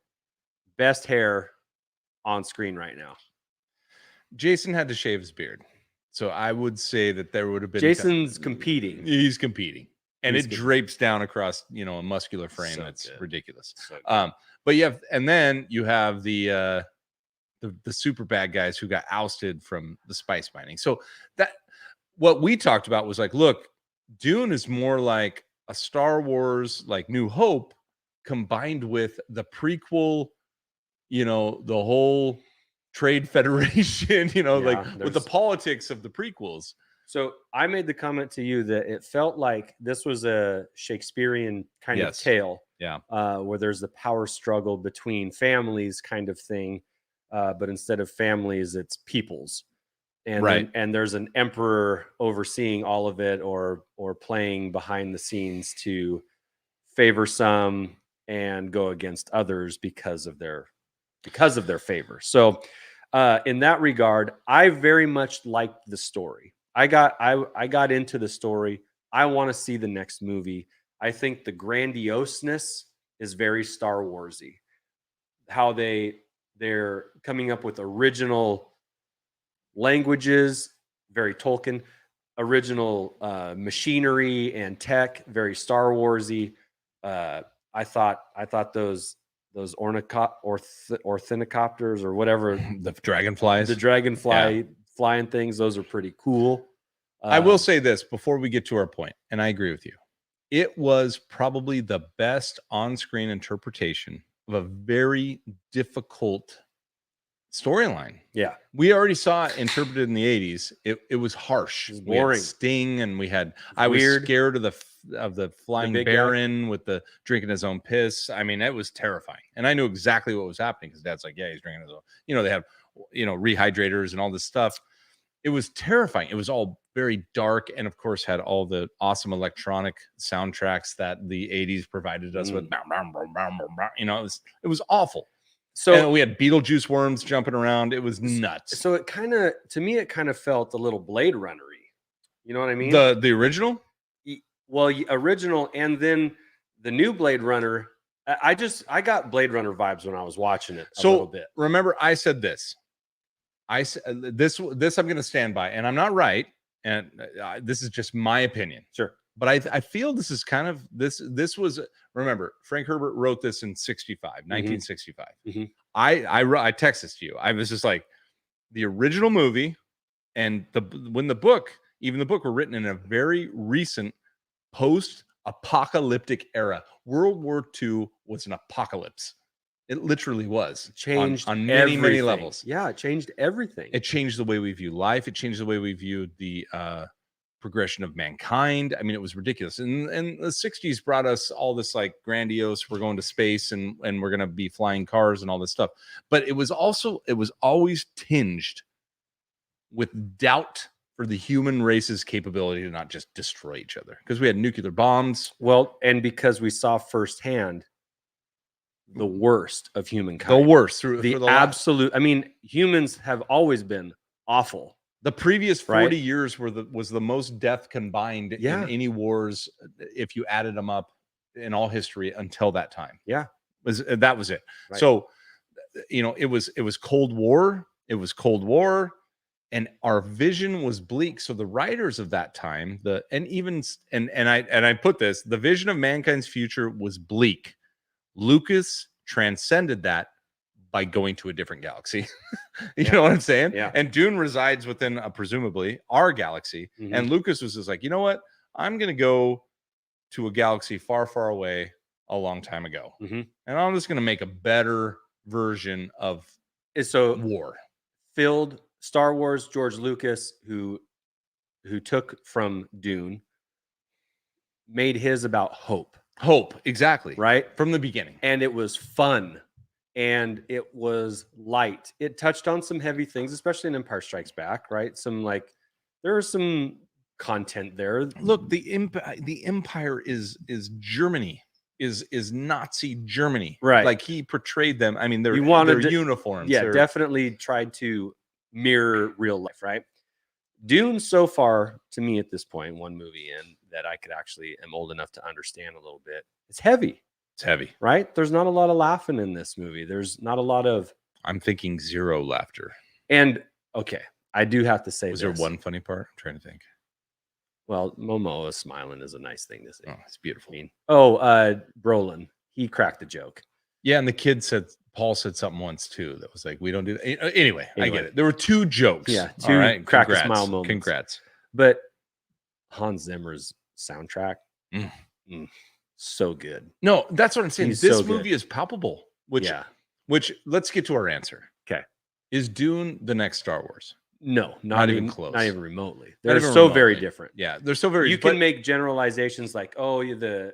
Best hair on screen right now. Jason had to shave his beard, so I would say that there would have been Jason's competing. He's competing, and He's it competing. drapes down across a muscular frame. So That's good. ridiculous. So good. But then you have the super bad guys who got ousted from the spice mining. So that what we talked about was like, look, Dune is more like a Star Wars, like New Hope, combined with the prequel, the whole Trade Federation, like with the there's- politics of the prequels. So I made the comment to you that it felt like this was a Shakespearean kind of Yes. tale. Yeah. Where there's the power struggle between families kind of thing. But instead of families, it's peoples. And Right. and there's an emperor overseeing all of it or playing behind the scenes to favor some and go against others because of their favor. So in that regard, I very much liked the story. I got into the story. I want to see the next movie. I think the grandioseness is very Star Warsy. How they're coming up with original languages, very Tolkien, original machinery and tech, very Star Warsy. I thought those ornithopters or whatever, The dragonflies. the dragonfly flying things, those are pretty cool. I will say this before we get to our point, and I agree with you. It was probably the best on-screen interpretation of a very difficult storyline. Yeah. We already saw it interpreted in the 80s. It was harsh. It was We had boring. Sting, and was weird. was scared of the flying big guy. Baron with the drinking his own piss. I mean, it was terrifying. And I knew exactly what was happening because Dad's like, yeah, he's drinking his own. They have rehydrators and all this stuff. It was terrifying. It was all very dark, and of course had all the awesome electronic soundtracks that the 80s provided us with. It was awful. So And we had Beetlejuice worms jumping around. It was nuts. So it kind of felt a little Blade Runner-y. You know what I mean? The original? Original, and then the new Blade Runner. I got Blade Runner vibes when I was watching it a little bit. Remember, I said this. I said this I'm going to stand by, and I'm not right, and this is just my opinion. Sure. But I feel this is kind of this was, remember, Frank Herbert wrote this in 1965. Mhm. I texted this to you. I was just like, the original movie and the book were written in a very recent post-apocalyptic era. World War II was an apocalypse. It literally was. Changed on many everything. levels. Yeah, it changed everything. It changed the way we view life. It changed the way we viewed the progression of mankind. I mean, it was ridiculous. And the 60s brought us all this like grandiose, we're going to space and we're going to be flying cars and all this stuff. But it was always tinged with doubt for the human race's capability to not just destroy each other, because we had nuclear bombs. Well, and because we saw firsthand the worst of humankind. The worst through The absolute. I mean, humans have always been awful. The previous 40 Right. years was the most death combined Yeah. in any wars, if you added them up in all history until that time. Yeah. That was it. Right. So, it was Cold War. It was Cold War, and our vision was bleak. So the writers of that time, I put this, the vision of mankind's future was bleak. Lucas transcended that by going to a different galaxy. You know what I'm saying? Yeah. And Dune resides within presumably our galaxy. Mhm. And Lucas was just like, you know what? I'm going to go to a galaxy far, far away a long time ago. Mhm. And I'm just going to make a better version of So war. filled Star Wars, George Lucas, who took from Dune, made his about hope, Hope, exactly. right? From the beginning. And it was fun and it was light. It touched on some heavy things, especially in Empire Strikes Back, right? There are some content there. Look, the Empire is Germany, is Nazi Germany, Right. Like he portrayed them. I mean, their uniforms. Yeah, they're, definitely tried to mirror real life, right? Dune, so far to me at this point, one movie in that I could actually am old enough to understand a little bit. It's heavy. It's heavy. Right? There's not a lot of laughing in this movie. There's not a lot of. I'm thinking zero laughter. And okay, I do have to say, was there one funny part? I'm trying to think. Well, Momoa smiling is a nice thing to say. Oh, it's beautiful. I mean, Brolin, he cracked a joke. Yeah, and the kid Paul said something once too that was like, we don't do that. Anyway, I get it. There were two jokes. Yeah, two crack a smile moments. Congrats. But Hans Zimmer's soundtrack, so good. No, that's what I'm saying. He's this so movie is palpable. Which let's get to our answer. Okay. Is Dune the next Star Wars? No, not even close. Not even remotely. They're so very different. Yeah, they're so very. You can make generalizations like, oh, the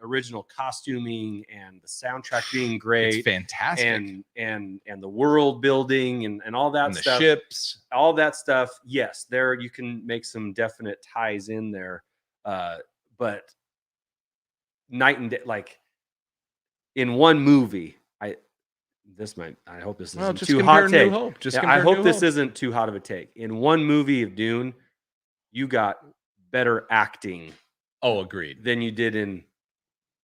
original costuming and the soundtrack being great. It's fantastic. And the world building and all that and stuff. The ships. All that stuff. Yes, there you can make some definite ties in there. But night and day, like in one movie, I hope this isn't too hot take. I hope this isn't too hot of a take. In one movie of Dune, you got better acting. Oh, agreed. Than you did in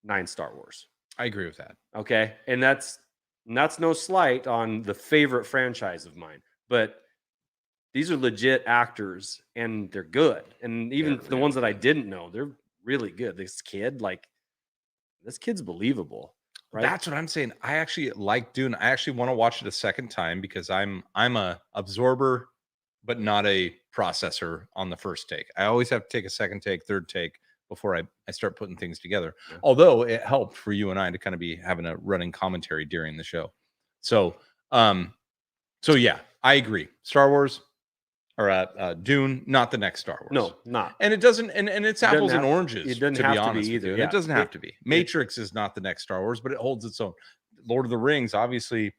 9 Star Wars. I agree with that. Okay. And that's no slight on the favorite franchise of mine, but these are legit actors and they're good. And even the ones that I didn't know, they're really good. This kid's believable. Right? That's what I'm saying. I actually like Dune. I actually want to watch it a second time because I'm a absorber, but not a processor on the first take. I always have to take a second take, third take before I start putting things together. Yeah. Although it helped for you and I to kind of be having a running commentary during the show. So yeah, I agree. Star Wars or Dune, not the next Star Wars. No, not. And it doesn't, and it's apples and oranges. It doesn't to have be honest to be either. Yeah. It doesn't have to be. Matrix is not the next Star Wars, but it holds its own. Lord of the Rings, obviously,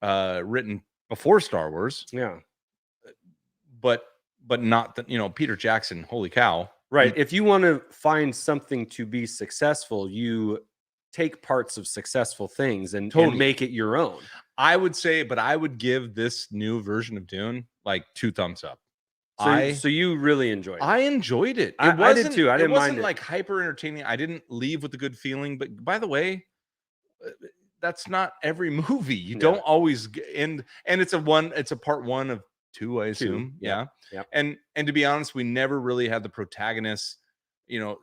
written before Star Wars. Yeah. But not the, Peter Jackson, holy cow. Right. If you want to find something to be successful, you take parts of successful things and make it your own. I would say, but I would give this new version of Dune like 2 thumbs up. So you really enjoyed it. I enjoyed it. I did too. I didn't mind it. Wasn't like hyper entertaining. I didn't leave with a good feeling. But by the way, that's not every movie. You don't always and it's a part 1 of 2, I assume. Yeah. And to be honest, we never really had the protagonists,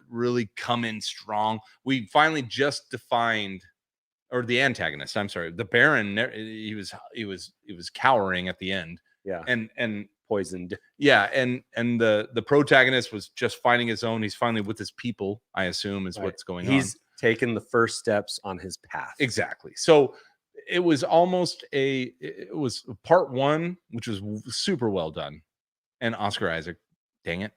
really come in strong. We finally just defined, or the antagonist. I'm sorry, the Baron. He was cowering at the end. Yeah. And poisoned. Yeah. And the protagonist was just finding his own. He's finally with his people, I assume, is what's going on. He's taken the first steps on his path. Exactly. So it was it was part 1, which was super well done. And Oscar Isaac, dang it.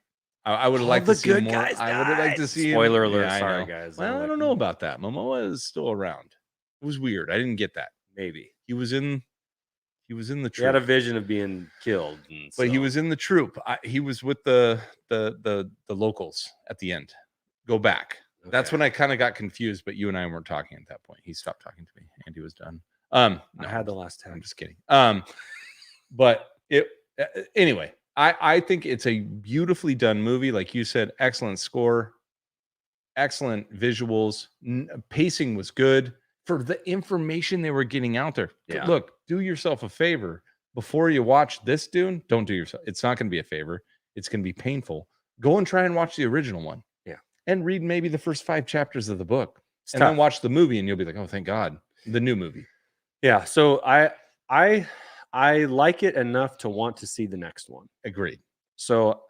I would have liked to see more. I would have liked to see Spoiler alert. Sorry, guys. Well, I don't know about that. Momoa is still around. It was weird. I didn't get that. Maybe. He was in the troop. He had a vision of being killed. But he was in the troop. He was with the locals at the end. Go back. Okay. That's when I kind of got confused, but you and I weren't talking at that point. He stopped talking to me. Andy was done. No, I had the last time. I'm just kidding. But anyway, I think it's a beautifully done movie. Like you said, excellent score, excellent visuals. Pacing was good for the information they were getting out there. Yeah. Look, do yourself a favor before you watch this Dune. Don't do yourself. It's not going to be a favor. It's going to be painful. Go and try and watch the original one. Yeah. And read maybe the first 5 chapters of the book. Then watch the movie and you'll be like, oh, thank God. The new movie. Yeah. So I like it enough to want to see the next one. Agreed. So,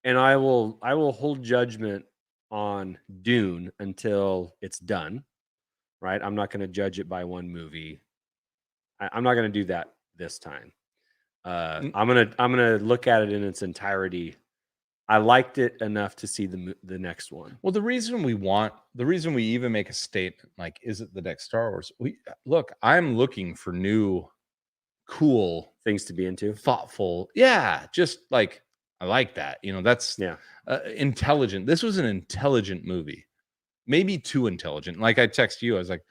and I will hold judgment on Dune until it's done. Right. I'm not going to judge it by one movie. I'm not going to do that this time. I'm gonna look at it in its entirety. I liked it enough to see the next one. Well, the reason we even make a statement like, is it the next Star Wars? I'm looking for new, cool Things to be into, thoughtful. Yeah, just like I like that. That's intelligent. This was an intelligent movie, maybe too intelligent. Like I text you, I was like,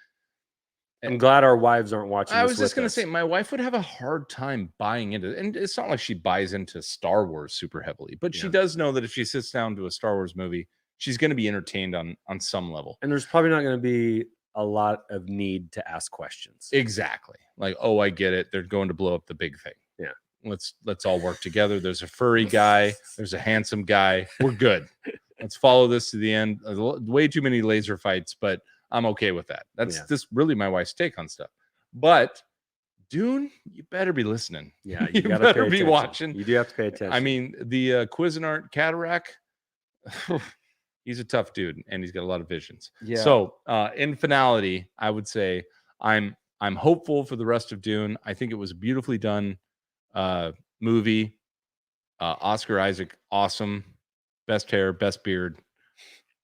I'm glad our wives aren't watching. I was just going to say, my wife would have a hard time buying into it. And it's not like she buys into Star Wars super heavily, but she does know that if she sits down to a Star Wars movie, she's going to be entertained on some level. And there's probably not going to be a lot of need to ask questions. Exactly. Like, oh, I get it. They're going to blow up the big thing. Yeah. Let's all work together. There's a furry guy. There's a handsome guy. We're good. Let's follow this to the end. Way too many laser fights, but I'm okay with that. That's just really my wife's take on stuff. But Dune, you better be listening. Yeah, you better be watching. You do have to pay attention. I mean, the Cuisinart cataract, he's a tough dude, and he's got a lot of visions. Yeah. So, in finality, I would say I'm hopeful for the rest of Dune. I think it was a beautifully done movie. Oscar Isaac, awesome, best hair, best beard.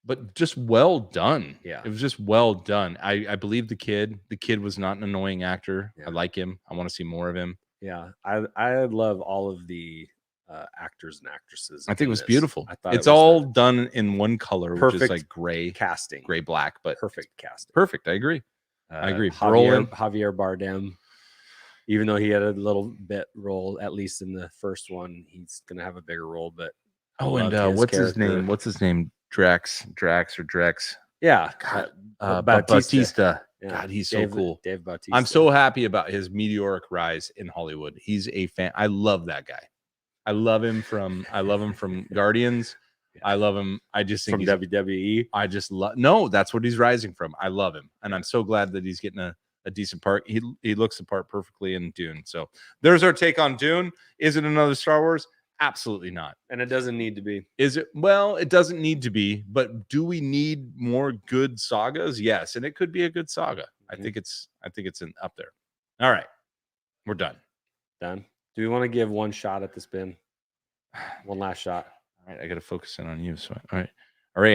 But just well done. Yeah. It was just well done. I believe the kid. The kid was not an annoying actor. Yeah. I like him. I want to see more of him. Yeah. I love all of the actors and actresses. I think it was beautiful. I thought it's all done in one color, perfect which is like gray casting. Gray black, but perfect casting. Perfect. I agree. I agree. Javier Bardem, even though he had a little bit role, at least in the first one, he's gonna have a bigger role. But what's his name? What's his name? Drax. Yeah, Bautista. Yeah. God, he's so cool. Dave Bautista. I'm so happy about his meteoric rise in Hollywood. He's a fan. I love that guy. I love him from Guardians. Yeah. I love him. I just think from WWE. I just love. No, that's what he's rising from. I love him, and I'm so glad that he's getting a decent part. He looks the part perfectly in Dune. So there's our take on Dune. Is it another Star Wars? Absolutely not. And it doesn't need to be. Is it? Well, it doesn't need to be, but do we need more good sagas? Yes, and it could be a good saga. Mm-hmm. I think it's up there. All right. We're done. Done. Do we want to give one shot at this bin? One last shot. All right, I got to focus in on you. So all right,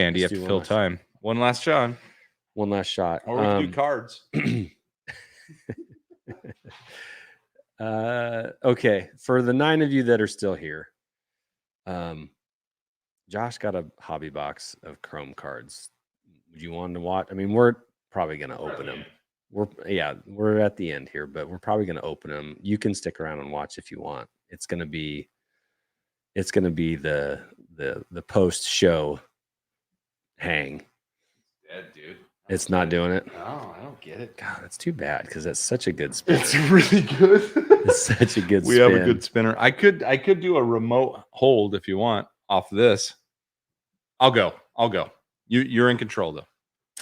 Andy, you have to fill time. One last shot. One last shot. Or we can do cards. Okay, for the 9 of you that are still here, Josh got a hobby box of Chrome cards. Would you want to watch? I mean, we're probably going to open them. We're at the end here, but we're probably going to open them. You can stick around and watch if you want. It's going to be the post show hang. Dead, dude. It's not doing it. No, I don't get it. God, that's too bad because that's such a good spin. It's really good. It's such a good we spin. have a good spinner. I could do a remote hold if you want off this. I'll go. You're in control though.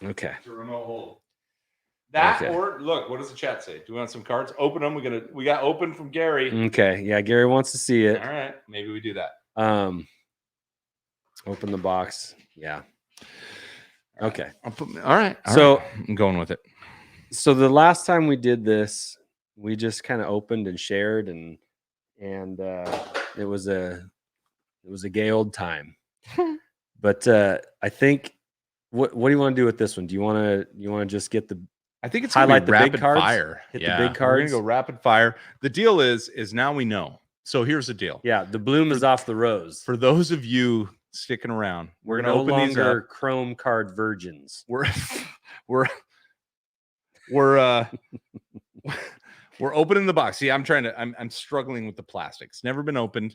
Okay. It's a remote hold. That or look, what does the chat say? Do we want some cards? Open them. We got open from Gary. Okay. Yeah, Gary wants to see it. All right. Maybe we do that. Open the box. Yeah. Okay. All right. So I'm going with it. So the last time we did this, we just kind of opened and shared, and it was a gay old time. But I think what do you want to do with this one? Do you want to just get the? I think it's highlight the rapid big cards. Fire. Hit the big cards. We're gonna go rapid fire. The deal is now we know. So here's the deal. Yeah, the bloom is off the rose. For those of you sticking around, we're gonna open these up. Chrome card virgins. We're opening the box. See, I'm struggling with the plastic. It's never been opened.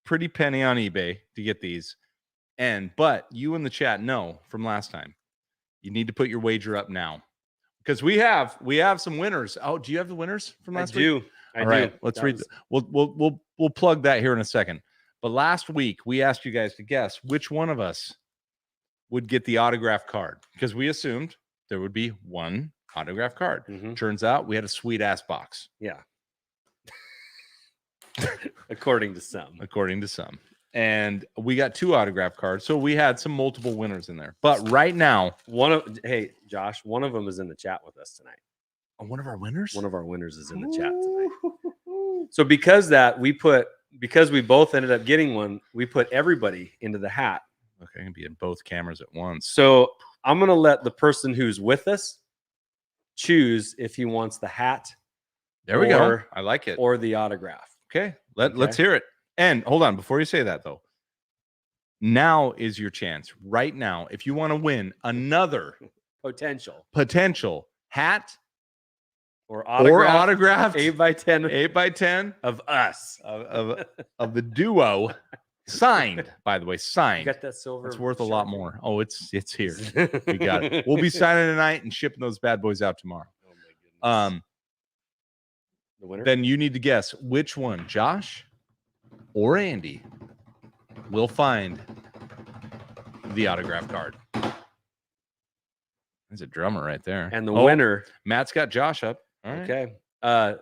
Pretty penny on eBay to get these. But you in the chat know from last time, you need to put your wager up now. Because we have some winners. Oh, do you have the winners from last week? I do. All right, let's read. We'll plug that here in a second. But last week we asked you guys to guess which one of us would get the autograph card because we assumed there would be one autograph card. Mhm. Turns out we had a sweet ass box, Yeah. According to some. according to some. And we got 2 autograph cards. So we had some multiple winners in there. But right now, Hey, Josh, one of them is in the chat with us tonight. one of our winners? One of our winners is in the chat tonight. So because we both ended up getting one, we put everybody into the hat. Okay, I can be in both cameras at once. So I'm going to let the person who's with us choose if he wants the hat There we go. I like it. or the autograph. Okay, let's hear it. And hold on, before you say that though, now is your chance. Right now, if you want to win another Potential hat or or autograph, autographed 8x10 8x10 of us. of the duo, signed, by the way, You signed. got that silver. It's worth a lot Sharpie? more. Oh, it's here. We got it. We'll be signing tonight and shipping those bad boys out tomorrow. Oh my goodness. The winner. Then you need to guess which one, Josh or Andy, will find the autograph card. There's a drummer right there. And the winner. Matt's got Josh up. All right. Okay.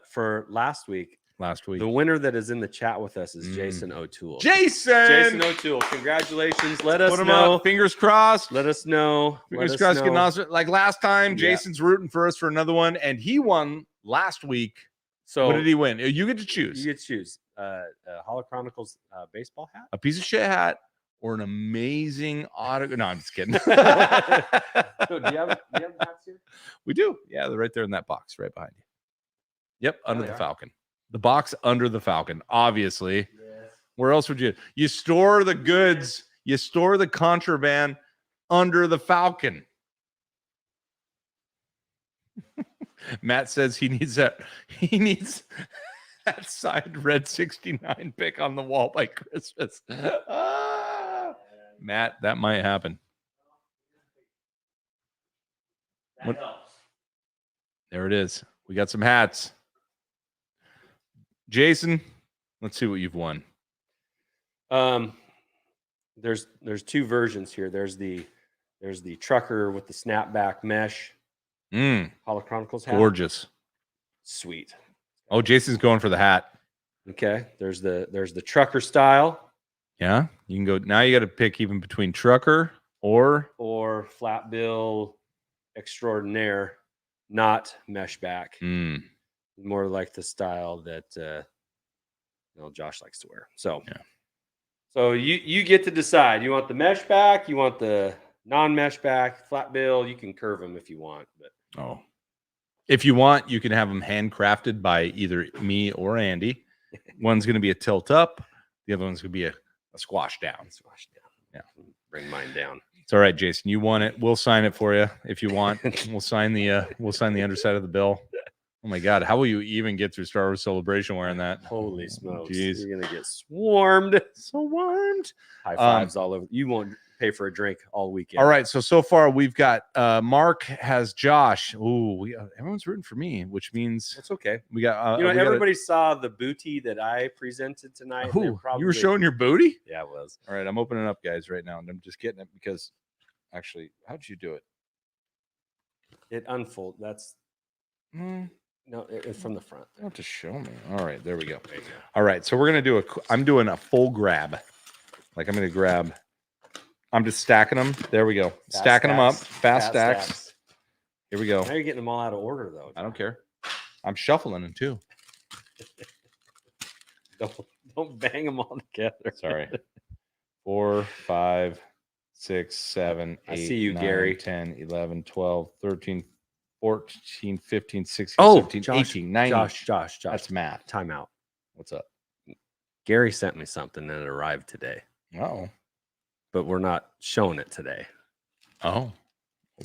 For last week, The winner that is in the chat with us is Mm. Jason O'Toole. Jason O'Toole, congratulations. Let us Put him know. up. Fingers crossed. Let us know. Fingers crossed. Getting awesome. Like last time, Yeah. Jason's rooting for us for another one, and he won last week. So What did he win? You get to choose You get to choose Holochronicles baseball hat. a piece of shit hat or an amazing autograph. No, I'm just kidding. So, do you have hats here? We do. Yeah, they're right there in that box right behind you. Yep, under they the are. Falcon. The box under the Falcon, obviously. Yes. Where else would you store the goods? You store the contraband under the Falcon. Matt says he needs that signed red 69 pick on the wall by Christmas. Matt, that might happen. That What- helps. There it is. We got some hats. Jason, let's see what you've won. There's 2 versions here. There's the trucker with the snapback mesh Holochronicles hat. Gorgeous. Sweet. Oh, Jason's going for the hat. Okay. There's the trucker style Yeah, you can go. Now you got to pick even between trucker or or flat bill extraordinaire, not mesh back. More like the style that Josh likes to wear. So Yeah. So you get to decide. You want the mesh back, you want the non-mesh back, flat bill, you can curve them if you want, but if you want, you can have them handcrafted by either me or Andy. One's going to be a tilt up. The other one's going to be a squash down. squash down. Yeah. Bring mine down. It's all right, Jason. You want it. We'll sign it for you if you want. We'll sign the underside of the bill. Oh my God. How will you even get through Star Wars Celebration wearing that? Holy smokes. Jeez. You're gonna get swarmed. So warmed. High fives all over. You won't pay for a drink all weekend. All right. So far we've got Mark has Josh. Ooh, everyone's rooting for me, which means That's okay. we got Everybody saw the booty that I presented tonight. and they're you were showing your booty? Yeah, it was. All right, I'm opening up, guys, right now, and I'm just getting it because actually, how'd you do it? It unfolded. That's no, it's from the front. You don't have to show me. All right, there we go. There you go. All right, so we're gonna I'm doing a full grab. Like I'm gonna grab. I'm just stacking them. There we go. Fast Stacking them up. stacks. Fast stacks. Here we go. Now you're getting them all out of order, though. I don't care. I'm shuffling them too. Don't bang them all together. Sorry. 4, 5, 6, 7, 8, I see you, 9, Gary. 10, 11, 12, 13, 14, 15, 16, Oh, 17, Josh, 18, 19. Josh. That's math. Time out. What's up? Gary sent me something and it arrived today, Oh. but we're not showing it today. Oh.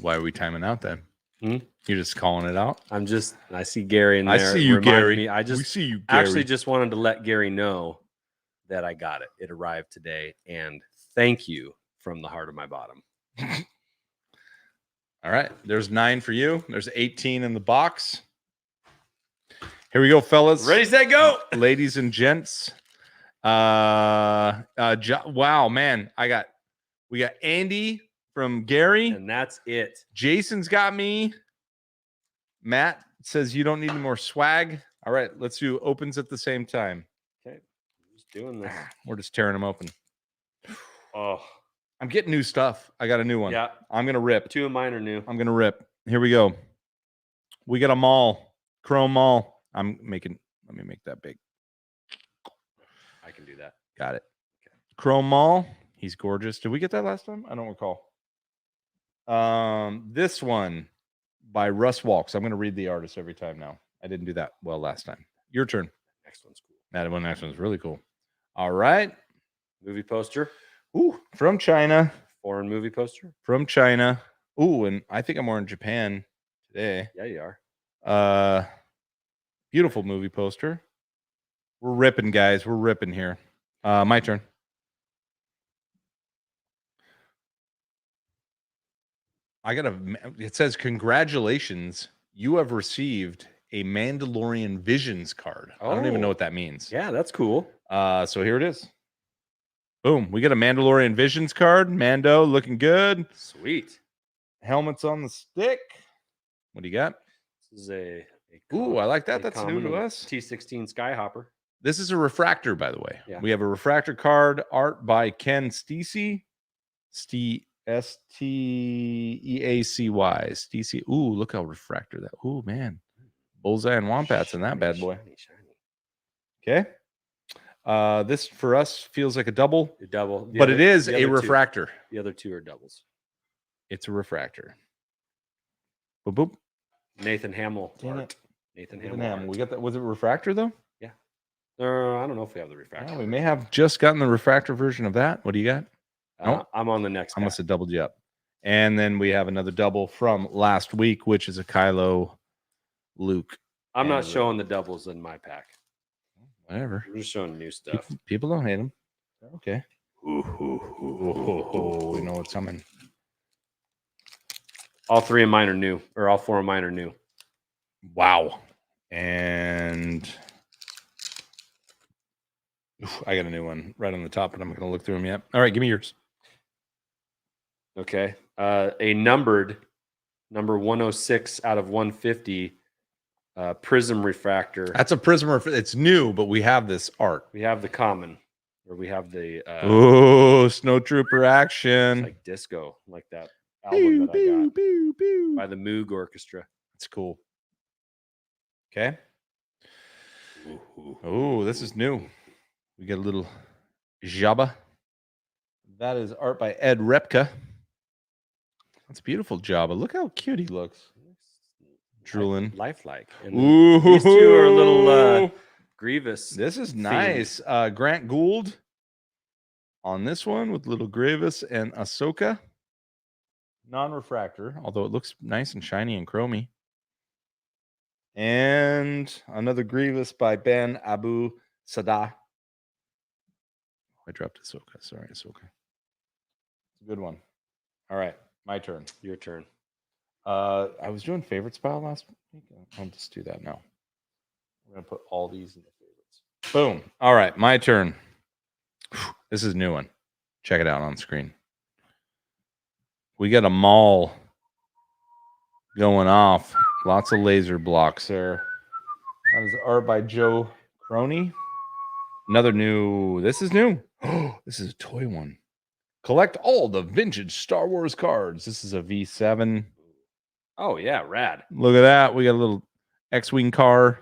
Why are we timing out then? Hmm? You're just calling it out? I see Gary in there. I see It you, reminded Gary. me- I We just see you, Gary. actually just wanted to let Gary know that I got it. It arrived today, and thank you from the heart of my bottom. All right. There's 9 for you. There's 18 in the box. Here we go, fellas. Ready, set, go. Ladies and gents. Wow, man. We got Andy from Gary. And that's it. Jason's got me. Matt says you don't need any more swag. All right, let's do opens at the same time. Okay, just doing this. We're just tearing them open. Oh, I'm getting new stuff. I got a new one. yeah. I'm gonna rip. 2 of mine are new. I'm gonna rip. Here we go. We got a mall, chrome mall. Let me make that big. I can do that. Got it. Okay. Chrome mall. He's gorgeous. Did we get that last time? I don't recall. This one by Russ Walks. I'm gonna read the artist every time now. I didn't do that well last time. Your turn. Next one's cool. That one next one's really cool. All right. Movie poster. Ooh, from China. Foreign movie poster. From China. Ooh, and I think I'm more in Japan today. Yeah, you are. Beautiful movie poster. We're ripping, guys. We're ripping here. My turn. It says, congratulations. You have received a Mandalorian Visions card. I don't even know what that means. Yeah, that's cool. So here it is. Boom. We get a Mandalorian Visions card. Mando looking good. Sweet. Helmets on the stick. What do you got? This is a ooh, I like that. That's new to us. T16 Skyhopper. This is a refractor, by the way. Yeah. We have a refractor card, art by Ken Steacy. Steacy. Steacy. Ooh, look how refractor that. Ooh, man. Bullseye and Wompats in that bad boy. Shiny. Okay. This for us feels like a double. A double. But it is a refractor. The other two are doubles. It's a refractor. Boop, boop. Nathan Hamill. Damn art. it. Nathan Hamill. Hamill. We got that. Was it refractor though? Yeah. I don't know if we have the refractor. Yeah, we may have just gotten the refractor version of that. What do you got? Nope. I'm on the next. I must have doubled you up. And then we have another double from last week, which is a Kylo Luke. I'm not showing the doubles in my pack. Whatever. I'm just showing new stuff. People don't hate them. Okay. We know what's coming. All 3 of mine are new, or all 4 of mine are new. Wow. And I got a new one right on the top, but I'm not going to look through them yet. All right, give me yours. Okay. A numbered number 106 out of 150 prism refractor. That's a prism. It's new, but we have this art. We have the common, or we have the Snowtrooper action. It's like disco, like that album that I got by the Moog Orchestra. It's cool. Okay. Oh, this is new. We get a little Jabba. That is art by Ed Repka. That's beautiful, Jabba. Look how cute he looks. Drooling. Lifelike. And ooh, these two are a little Grievous. This is nice. Grant Gould on this one with little Grievous and Ahsoka. Non-refractor, although it looks nice and shiny and chromy. And another Grievous by Ben Abu Sadah. I dropped Ahsoka. Sorry, Ahsoka. It's a good one. All right, my turn. Your turn. I was doing favorites pile last week. I'll just do that now. I'm going to put all these in the favorites. Boom. All right, my turn. This is a new one. Check it out on screen. We got a mall going off. Lots of laser blocks there. That is art by Joe Crony. Another new. This is new. Oh, this is a toy one. Collect all the vintage Star Wars cards. This is a V7. Oh, yeah, rad. Look at that. We got a little X-Wing car,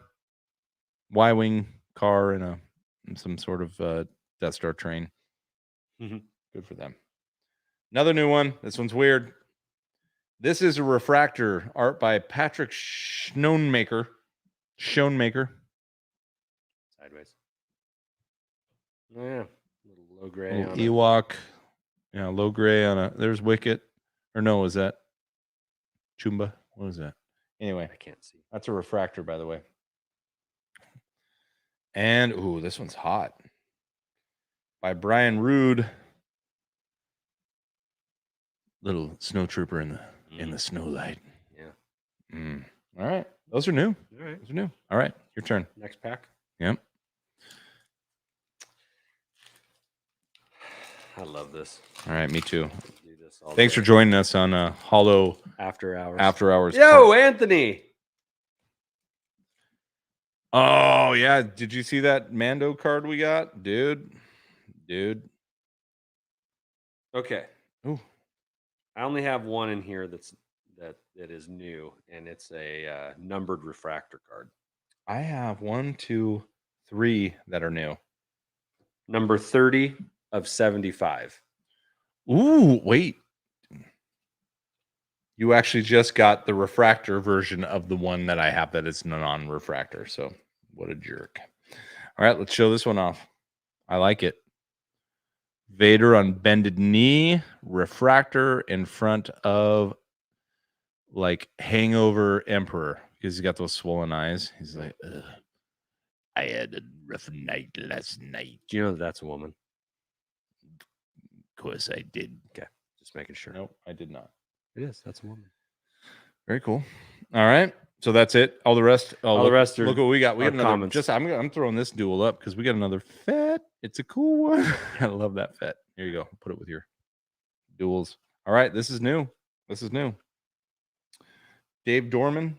Y-Wing car, and some sort of Death Star train. Mm-hmm. Good for them. Another new one. This one's weird. This is a refractor, art by Patrick Schoenmaker. Sideways. Yeah. Little low gray. Little Ewok. Yeah, low gray on a. There's Wicket. Or no, is that Chumba? What is that? Anyway, I can't see. That's a refractor, by the way. And ooh, this one's hot. By Brian Rude. Little snowtrooper in the snow light. Yeah. All right. Those are new. All right. Those are new. All right. Your turn. Next pack. Yep. I love this. All right. Me too. Do this all Thanks day. for joining us on Holo After hours. After Hours. Yo, Anthony. Oh yeah, did you see that Mando card we got, dude? Okay. Ooh. I only have one in here that is new, and it's a numbered refractor card. I have 1, 2, 3 that are new. Number 30 of 75. Ooh, wait. You actually just got the refractor version of the one that I have that is non-refractor. So what a jerk. All right, let's show this one off. I like it. Vader on bended knee, refractor in front of like hangover emperor because he's got those swollen eyes. He's like, ugh, I had a rough night last night. Do you know that that's a woman? Of course I did. Okay, just making sure. Nope, I did not. It is. That's a woman. Very cool. All right. So that's it. All the rest. All the rest are look what we got. We got another. comments. I'm throwing this duel up because we got another Fett. It's a cool one. I love that Fett. Here you go. Put it with your duels. All right. This is new. Dave Dorman,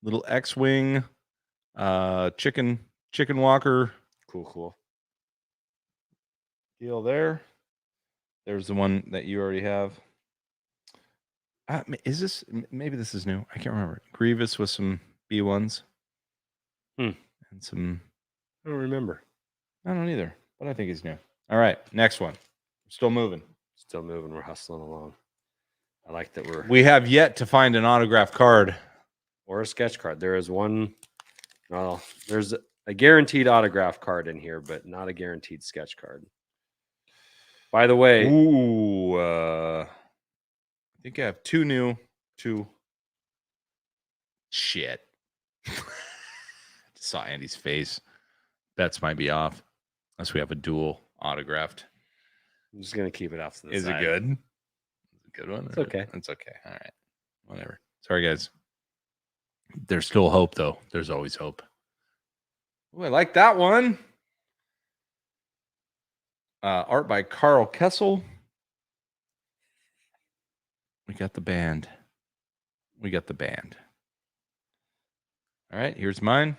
little X-wing, chicken walker. Cool. Deal there. There's the one that you already have. Is this maybe this is new? I can't remember. Grievous with some B1s. And some. I don't remember. I don't either, but I think he's new. All right, next one. Still moving. We're hustling along. I like that we have yet to find an autograph card or a sketch card. There is one. Well, there's a guaranteed autograph card in here, but not a guaranteed sketch card. By the way, I think I have 2 new. 2. Shit. Saw Andy's face. Bets might be off unless we have a dual autographed. I'm just gonna keep it off to the Is side. it good? Is it a good one? It's okay. It's okay. All right. Whatever. Sorry, guys. There's still hope, though. There's always hope. Oh, I like that one. Art by Carl Kessel. We got the band. All right, here's mine.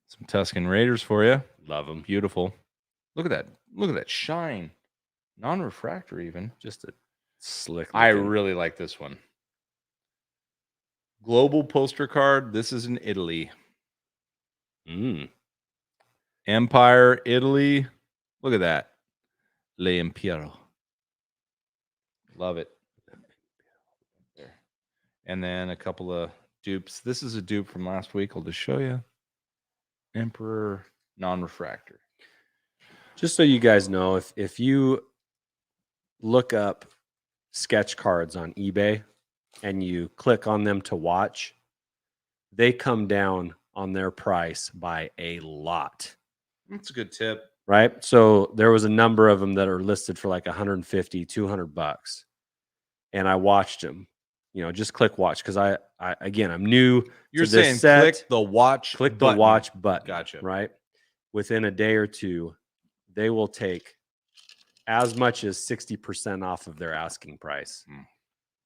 Some Tusken Raiders for you. Love them. Beautiful. Look at that shine. Non-refractor even. Just a slick. I really like this one. Global poster card. This is in Italy. Empire, Italy. Look at that. L'Impero. Love it. There. And then a couple of dupes. This is a dupe from last week. I'll just show you. Emperor non-refractor. Just so you guys know, if you look up sketch cards on eBay and you click on them to watch, they come down on their price by a lot. That's a good tip. Right? So there was a number of them that are listed for like 150, 200 bucks. And I watched them, just click watch. Cause I'm new. You're to this saying set. click the watch button. Gotcha. Right. Within a day or two, they will take as much as 60% off of their asking price.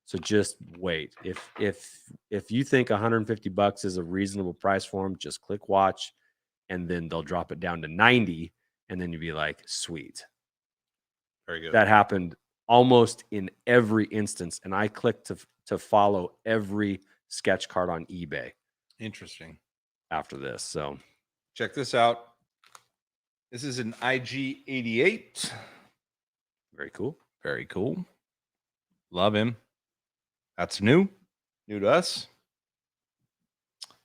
So just wait. If you think 150 bucks is a reasonable price for them, just click watch, and then they'll drop it down to 90, and then you'll be like, sweet. Very good. That happened almost in every instance, and I clicked to follow every sketch card on eBay. Interesting. After this, so check this out. This is an IG-88. Very cool. Very cool. Love him. That's new to us.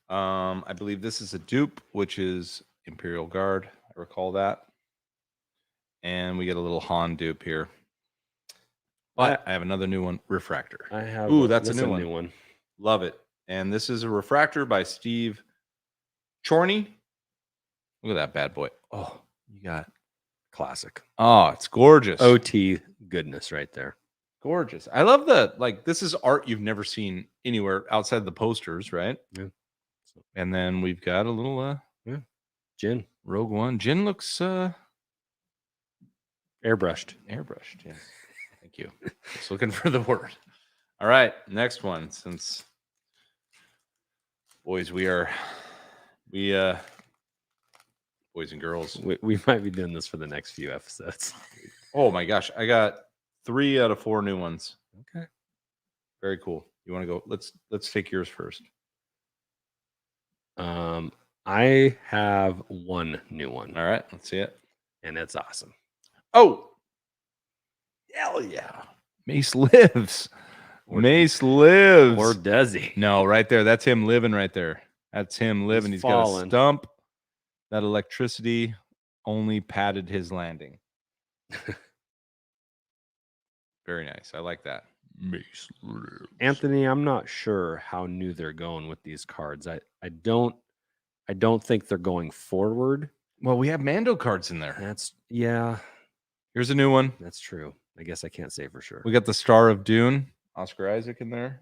I believe this is a dupe, which is Imperial Guard. I recall that. And we get a little Han dupe here. But I have another new one, refractor. I have. Ooh, that's a new one. Love it. And this is a refractor by Steve Chorney. Look at that bad boy. Oh, you got classic. Oh, it's gorgeous. OT goodness right there. Gorgeous. I love this is art you've never seen anywhere outside the posters, right? Yeah. And then we've got a little Jin. Rogue One. Jin looks airbrushed. Yeah. Thank you. Just looking for the word. All right, next one. Since Boys, we boys and girls. We might be doing this for the next few episodes. Oh my gosh, I got 3 out of 4 new ones. Okay. Very cool. You want to go? Let's take yours first. I have one new one, All right, let's see it. and it's awesome. Oh, hell yeah! Mace lives. Mace lives. Or does he? No, right there. That's him living right there. That's him living. He's got fallen. a stump. That electricity only padded his landing. Very nice. I like that. Mace lives. Anthony, I'm not sure how new they're going with these cards. I don't think they're going forward. Well, we have Mando cards in there. Yeah, Here's a new one. that's true. I guess I can't say for sure. We got the Star of Dune, Oscar Isaac in there.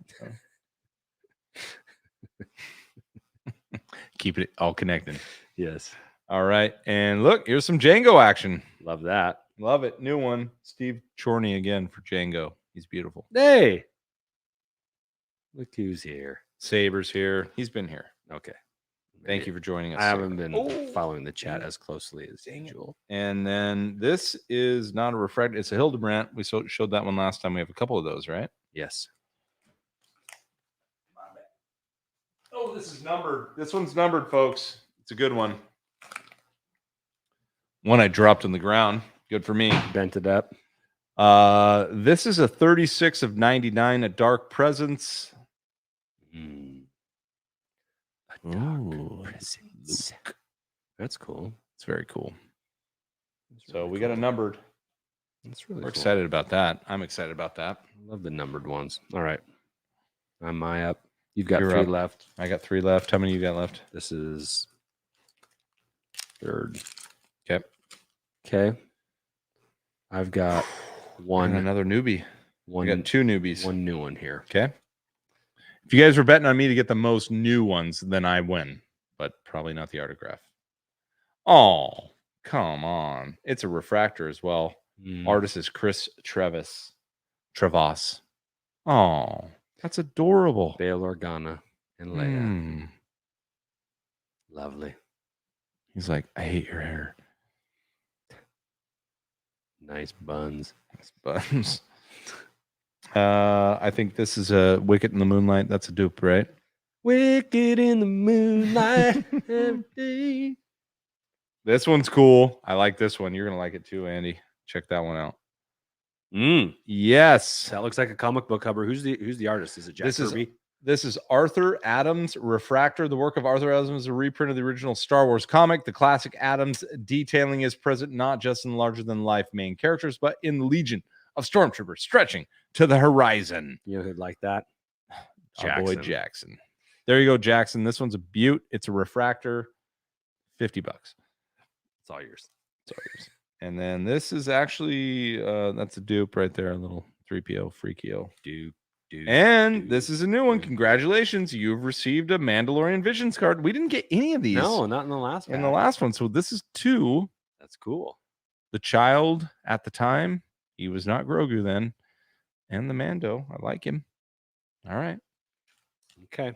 Keep it all connected. Yes. All right. And look, here's some Django action. Love that. Love it. New one. Steve Chorney again for Django. He's beautiful. Hey. Look who's here. Saber's here. He's been here. Okay. Thank you for joining us. I haven't Saber. been following the chat as closely as Dang it. usual. And then this is not a refractor. It's a Hildebrandt. We showed that one last time. We have a couple of those, right? Yes. Oh, this is numbered. This one's numbered, folks. It's a good one. One I dropped on the ground. Good for me. Bent it up. This is a 36 of 99, a dark presence. A dark presence. That's cool. It's very cool. That's So really we got a cool. numbered. That's really We're cool. excited about that. I'm excited about that. I love the numbered ones. All right. Am I up? You've got You're 3 up. left. I got 3 left. How many you got left? This is 3rd. Okay. Okay. I've got And one. another newbie. One. We got 2 newbies. One new one here. Okay. If you guys were betting on me to get the most new ones, then I win, but probably not the autograph. Oh, come on. It's a refractor as well. Artist is Chris Trevas. Oh, that's adorable. Bail Organa and Leia. Mm. Lovely. He's like, I hate your hair. Nice buns. Nice buns. I think this is a Wicket in the Moonlight. That's a dupe, right? Wicked in the moonlight every day. This one's cool. I like this one. You're gonna like it too, Andy. Check that one out. Yes. That looks like a comic book cover. Who's the artist? Is it Jack Kirby? This is Arthur Adams Refractor. The work of Arthur Adams is a reprint of the original Star Wars comic. The classic Adams detailing is present not just in larger-than-life main characters, but in the legion of stormtroopers stretching to the horizon. You know who'd like that? Our boy Jackson. There you go, Jackson. This one's a beaut. It's a refractor. $50. It's all yours. It's all yours. And then this is actually that's a dupe right there, a little 3PO Freakio. Dupe. And this is a new one. Congratulations. You've received a Mandalorian Visions card. We didn't get any of these. No, not in the last one. In the last one. So this is 2. That's cool. The child at the time, he was not Grogu then. And the Mando. I like him. All right. Okay.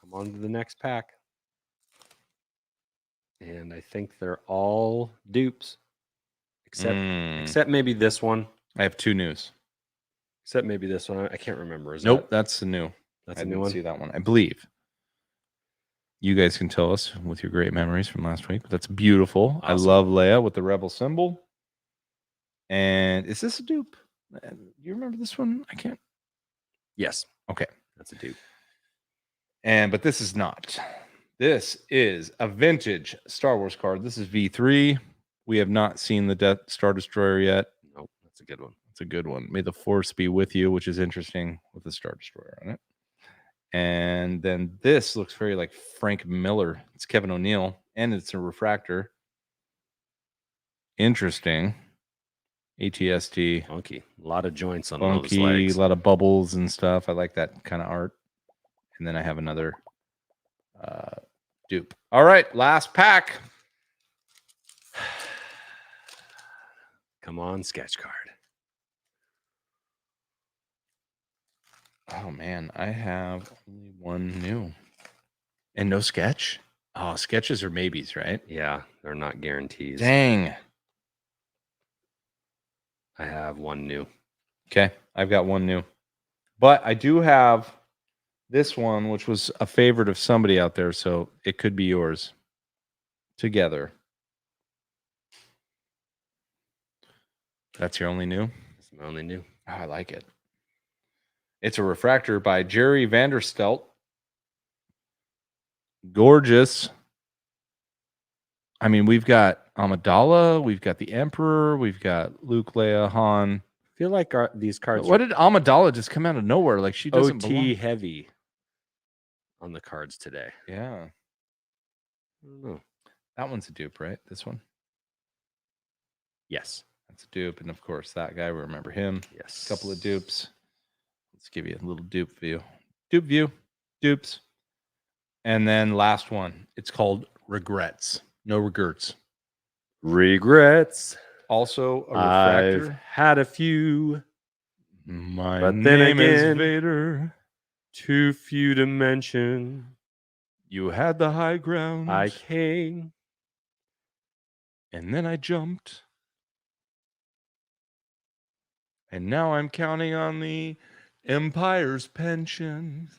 I'm on to the next pack. And I think they're all dupes. Except maybe this one. I have 2 news. Except maybe this one. I can't remember. That's the new. That's I a new didn't one. see that one. I believe. You guys can tell us with your great memories from last week. But that's beautiful. Awesome. I love Leia with the rebel symbol. And is this a dupe? Do you remember this one? I can't. Yes. Okay. That's a dupe. But this is not. This is a vintage Star Wars card. This is V3. We have not seen the Death Star Destroyer yet. Nope. That's a good one. It's a good one. May the Force be with you, which is interesting with the Star Destroyer on it. And then this looks very like Frank Miller. It's Kevin O'Neill, and it's a refractor. Interesting. ATST. Funky. A lot of joints on Funky, those legs. a lot of bubbles and stuff. I like that kind of art. And then I have another dupe. All right, last pack. Come on, sketch card. Oh man, I have only one new. And no sketch? Oh, sketches are maybes, right? Yeah, they're not guarantees. Dang. I have one new. Okay, I've got one new. But I do have this one, which was a favorite of somebody out there, so it could be yours. Together. That's your only new? That's my only new. Oh, I like it. It's a refractor by Jerry Vanderstelt. Gorgeous. I mean, we've got Amidala, we've got the Emperor, we've got Luke, Leia, Han. I feel like these cards What did Amidala just come out of nowhere? Like she doesn't OT belong. heavy on the cards today. Yeah. I don't know. That one's a dupe, right? This one? Yes. That's a dupe. And of course, that guy, we remember him. Yes. A couple of dupes. Let's give you a little dupe view. Dupe view. Dupes. And then last one. It's called Regrets. No regrets. Regrets. Also a refractor. I've had a few. My But then name is again- Vader. Too few to mention. You had the high ground. I came. And then I jumped. And now I'm counting on the Empire's pension.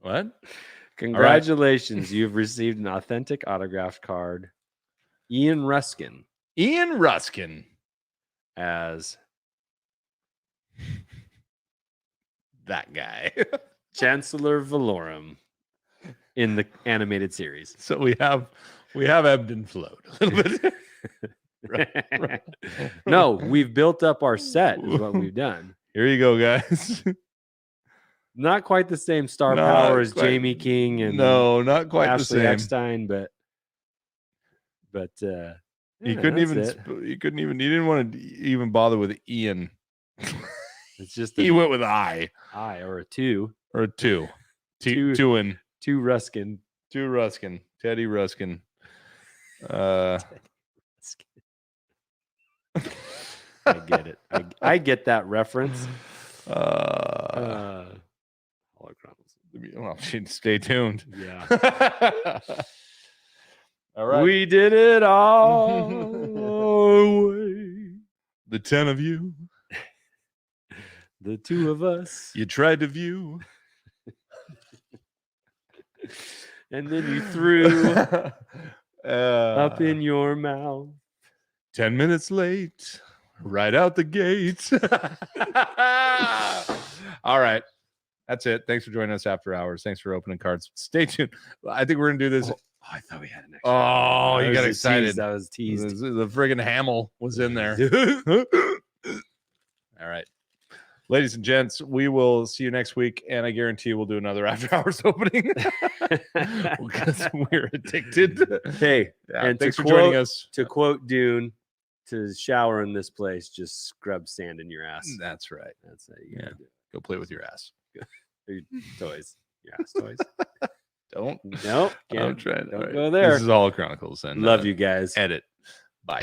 What? Congratulations. You've received an authentic autographed card. Ian Ruskin Ian Ruskin. as That guy. Chancellor Valorum in the animated series. So we have ebbed and flowed a little bit. No, we've built up our set is what we've done. Here you go, guys. Not quite the same star Not power as quite- Jamie King and No, not quite the Ashley same. Eckstein, but He yeah, couldn't that's even. it. He couldn't even. He didn't want to even bother with Ian. It's just He an went with I I or a two. or a two. Two. Two Ruskin. Ruskin. Teddy Ruskin. Uh, I get it. I get that reference. Holochronicles. Well, stay tuned. Yeah. All right. We did it all our way. The 10 of you. The two of us. You tried to view. And then you threw up Up in your mouth. 10 minutes late. Right out the gate. All right. That's it. Thanks for joining us after hours. Thanks for opening cards. Stay tuned. I think we're going to do this. Oh, I thought we had an extra. Oh, That you was got a excited. tease. That was teased. The friggin' Hamill was in there. All right. Ladies and gents, we will see you next week. And I guarantee we'll do another after hours opening because we're addicted. Hey, Yeah, and thanks to for joining quote- us. to quote Dune, to shower in this place, just scrub sand in your ass. That's right. That's how you gotta do Go play with your ass. it. Your toys. Your ass toys. Don't. Nope. I'm Can't. trying. Don't all right. go there. This is all Chronicles. And Love you guys. Edit. Bye.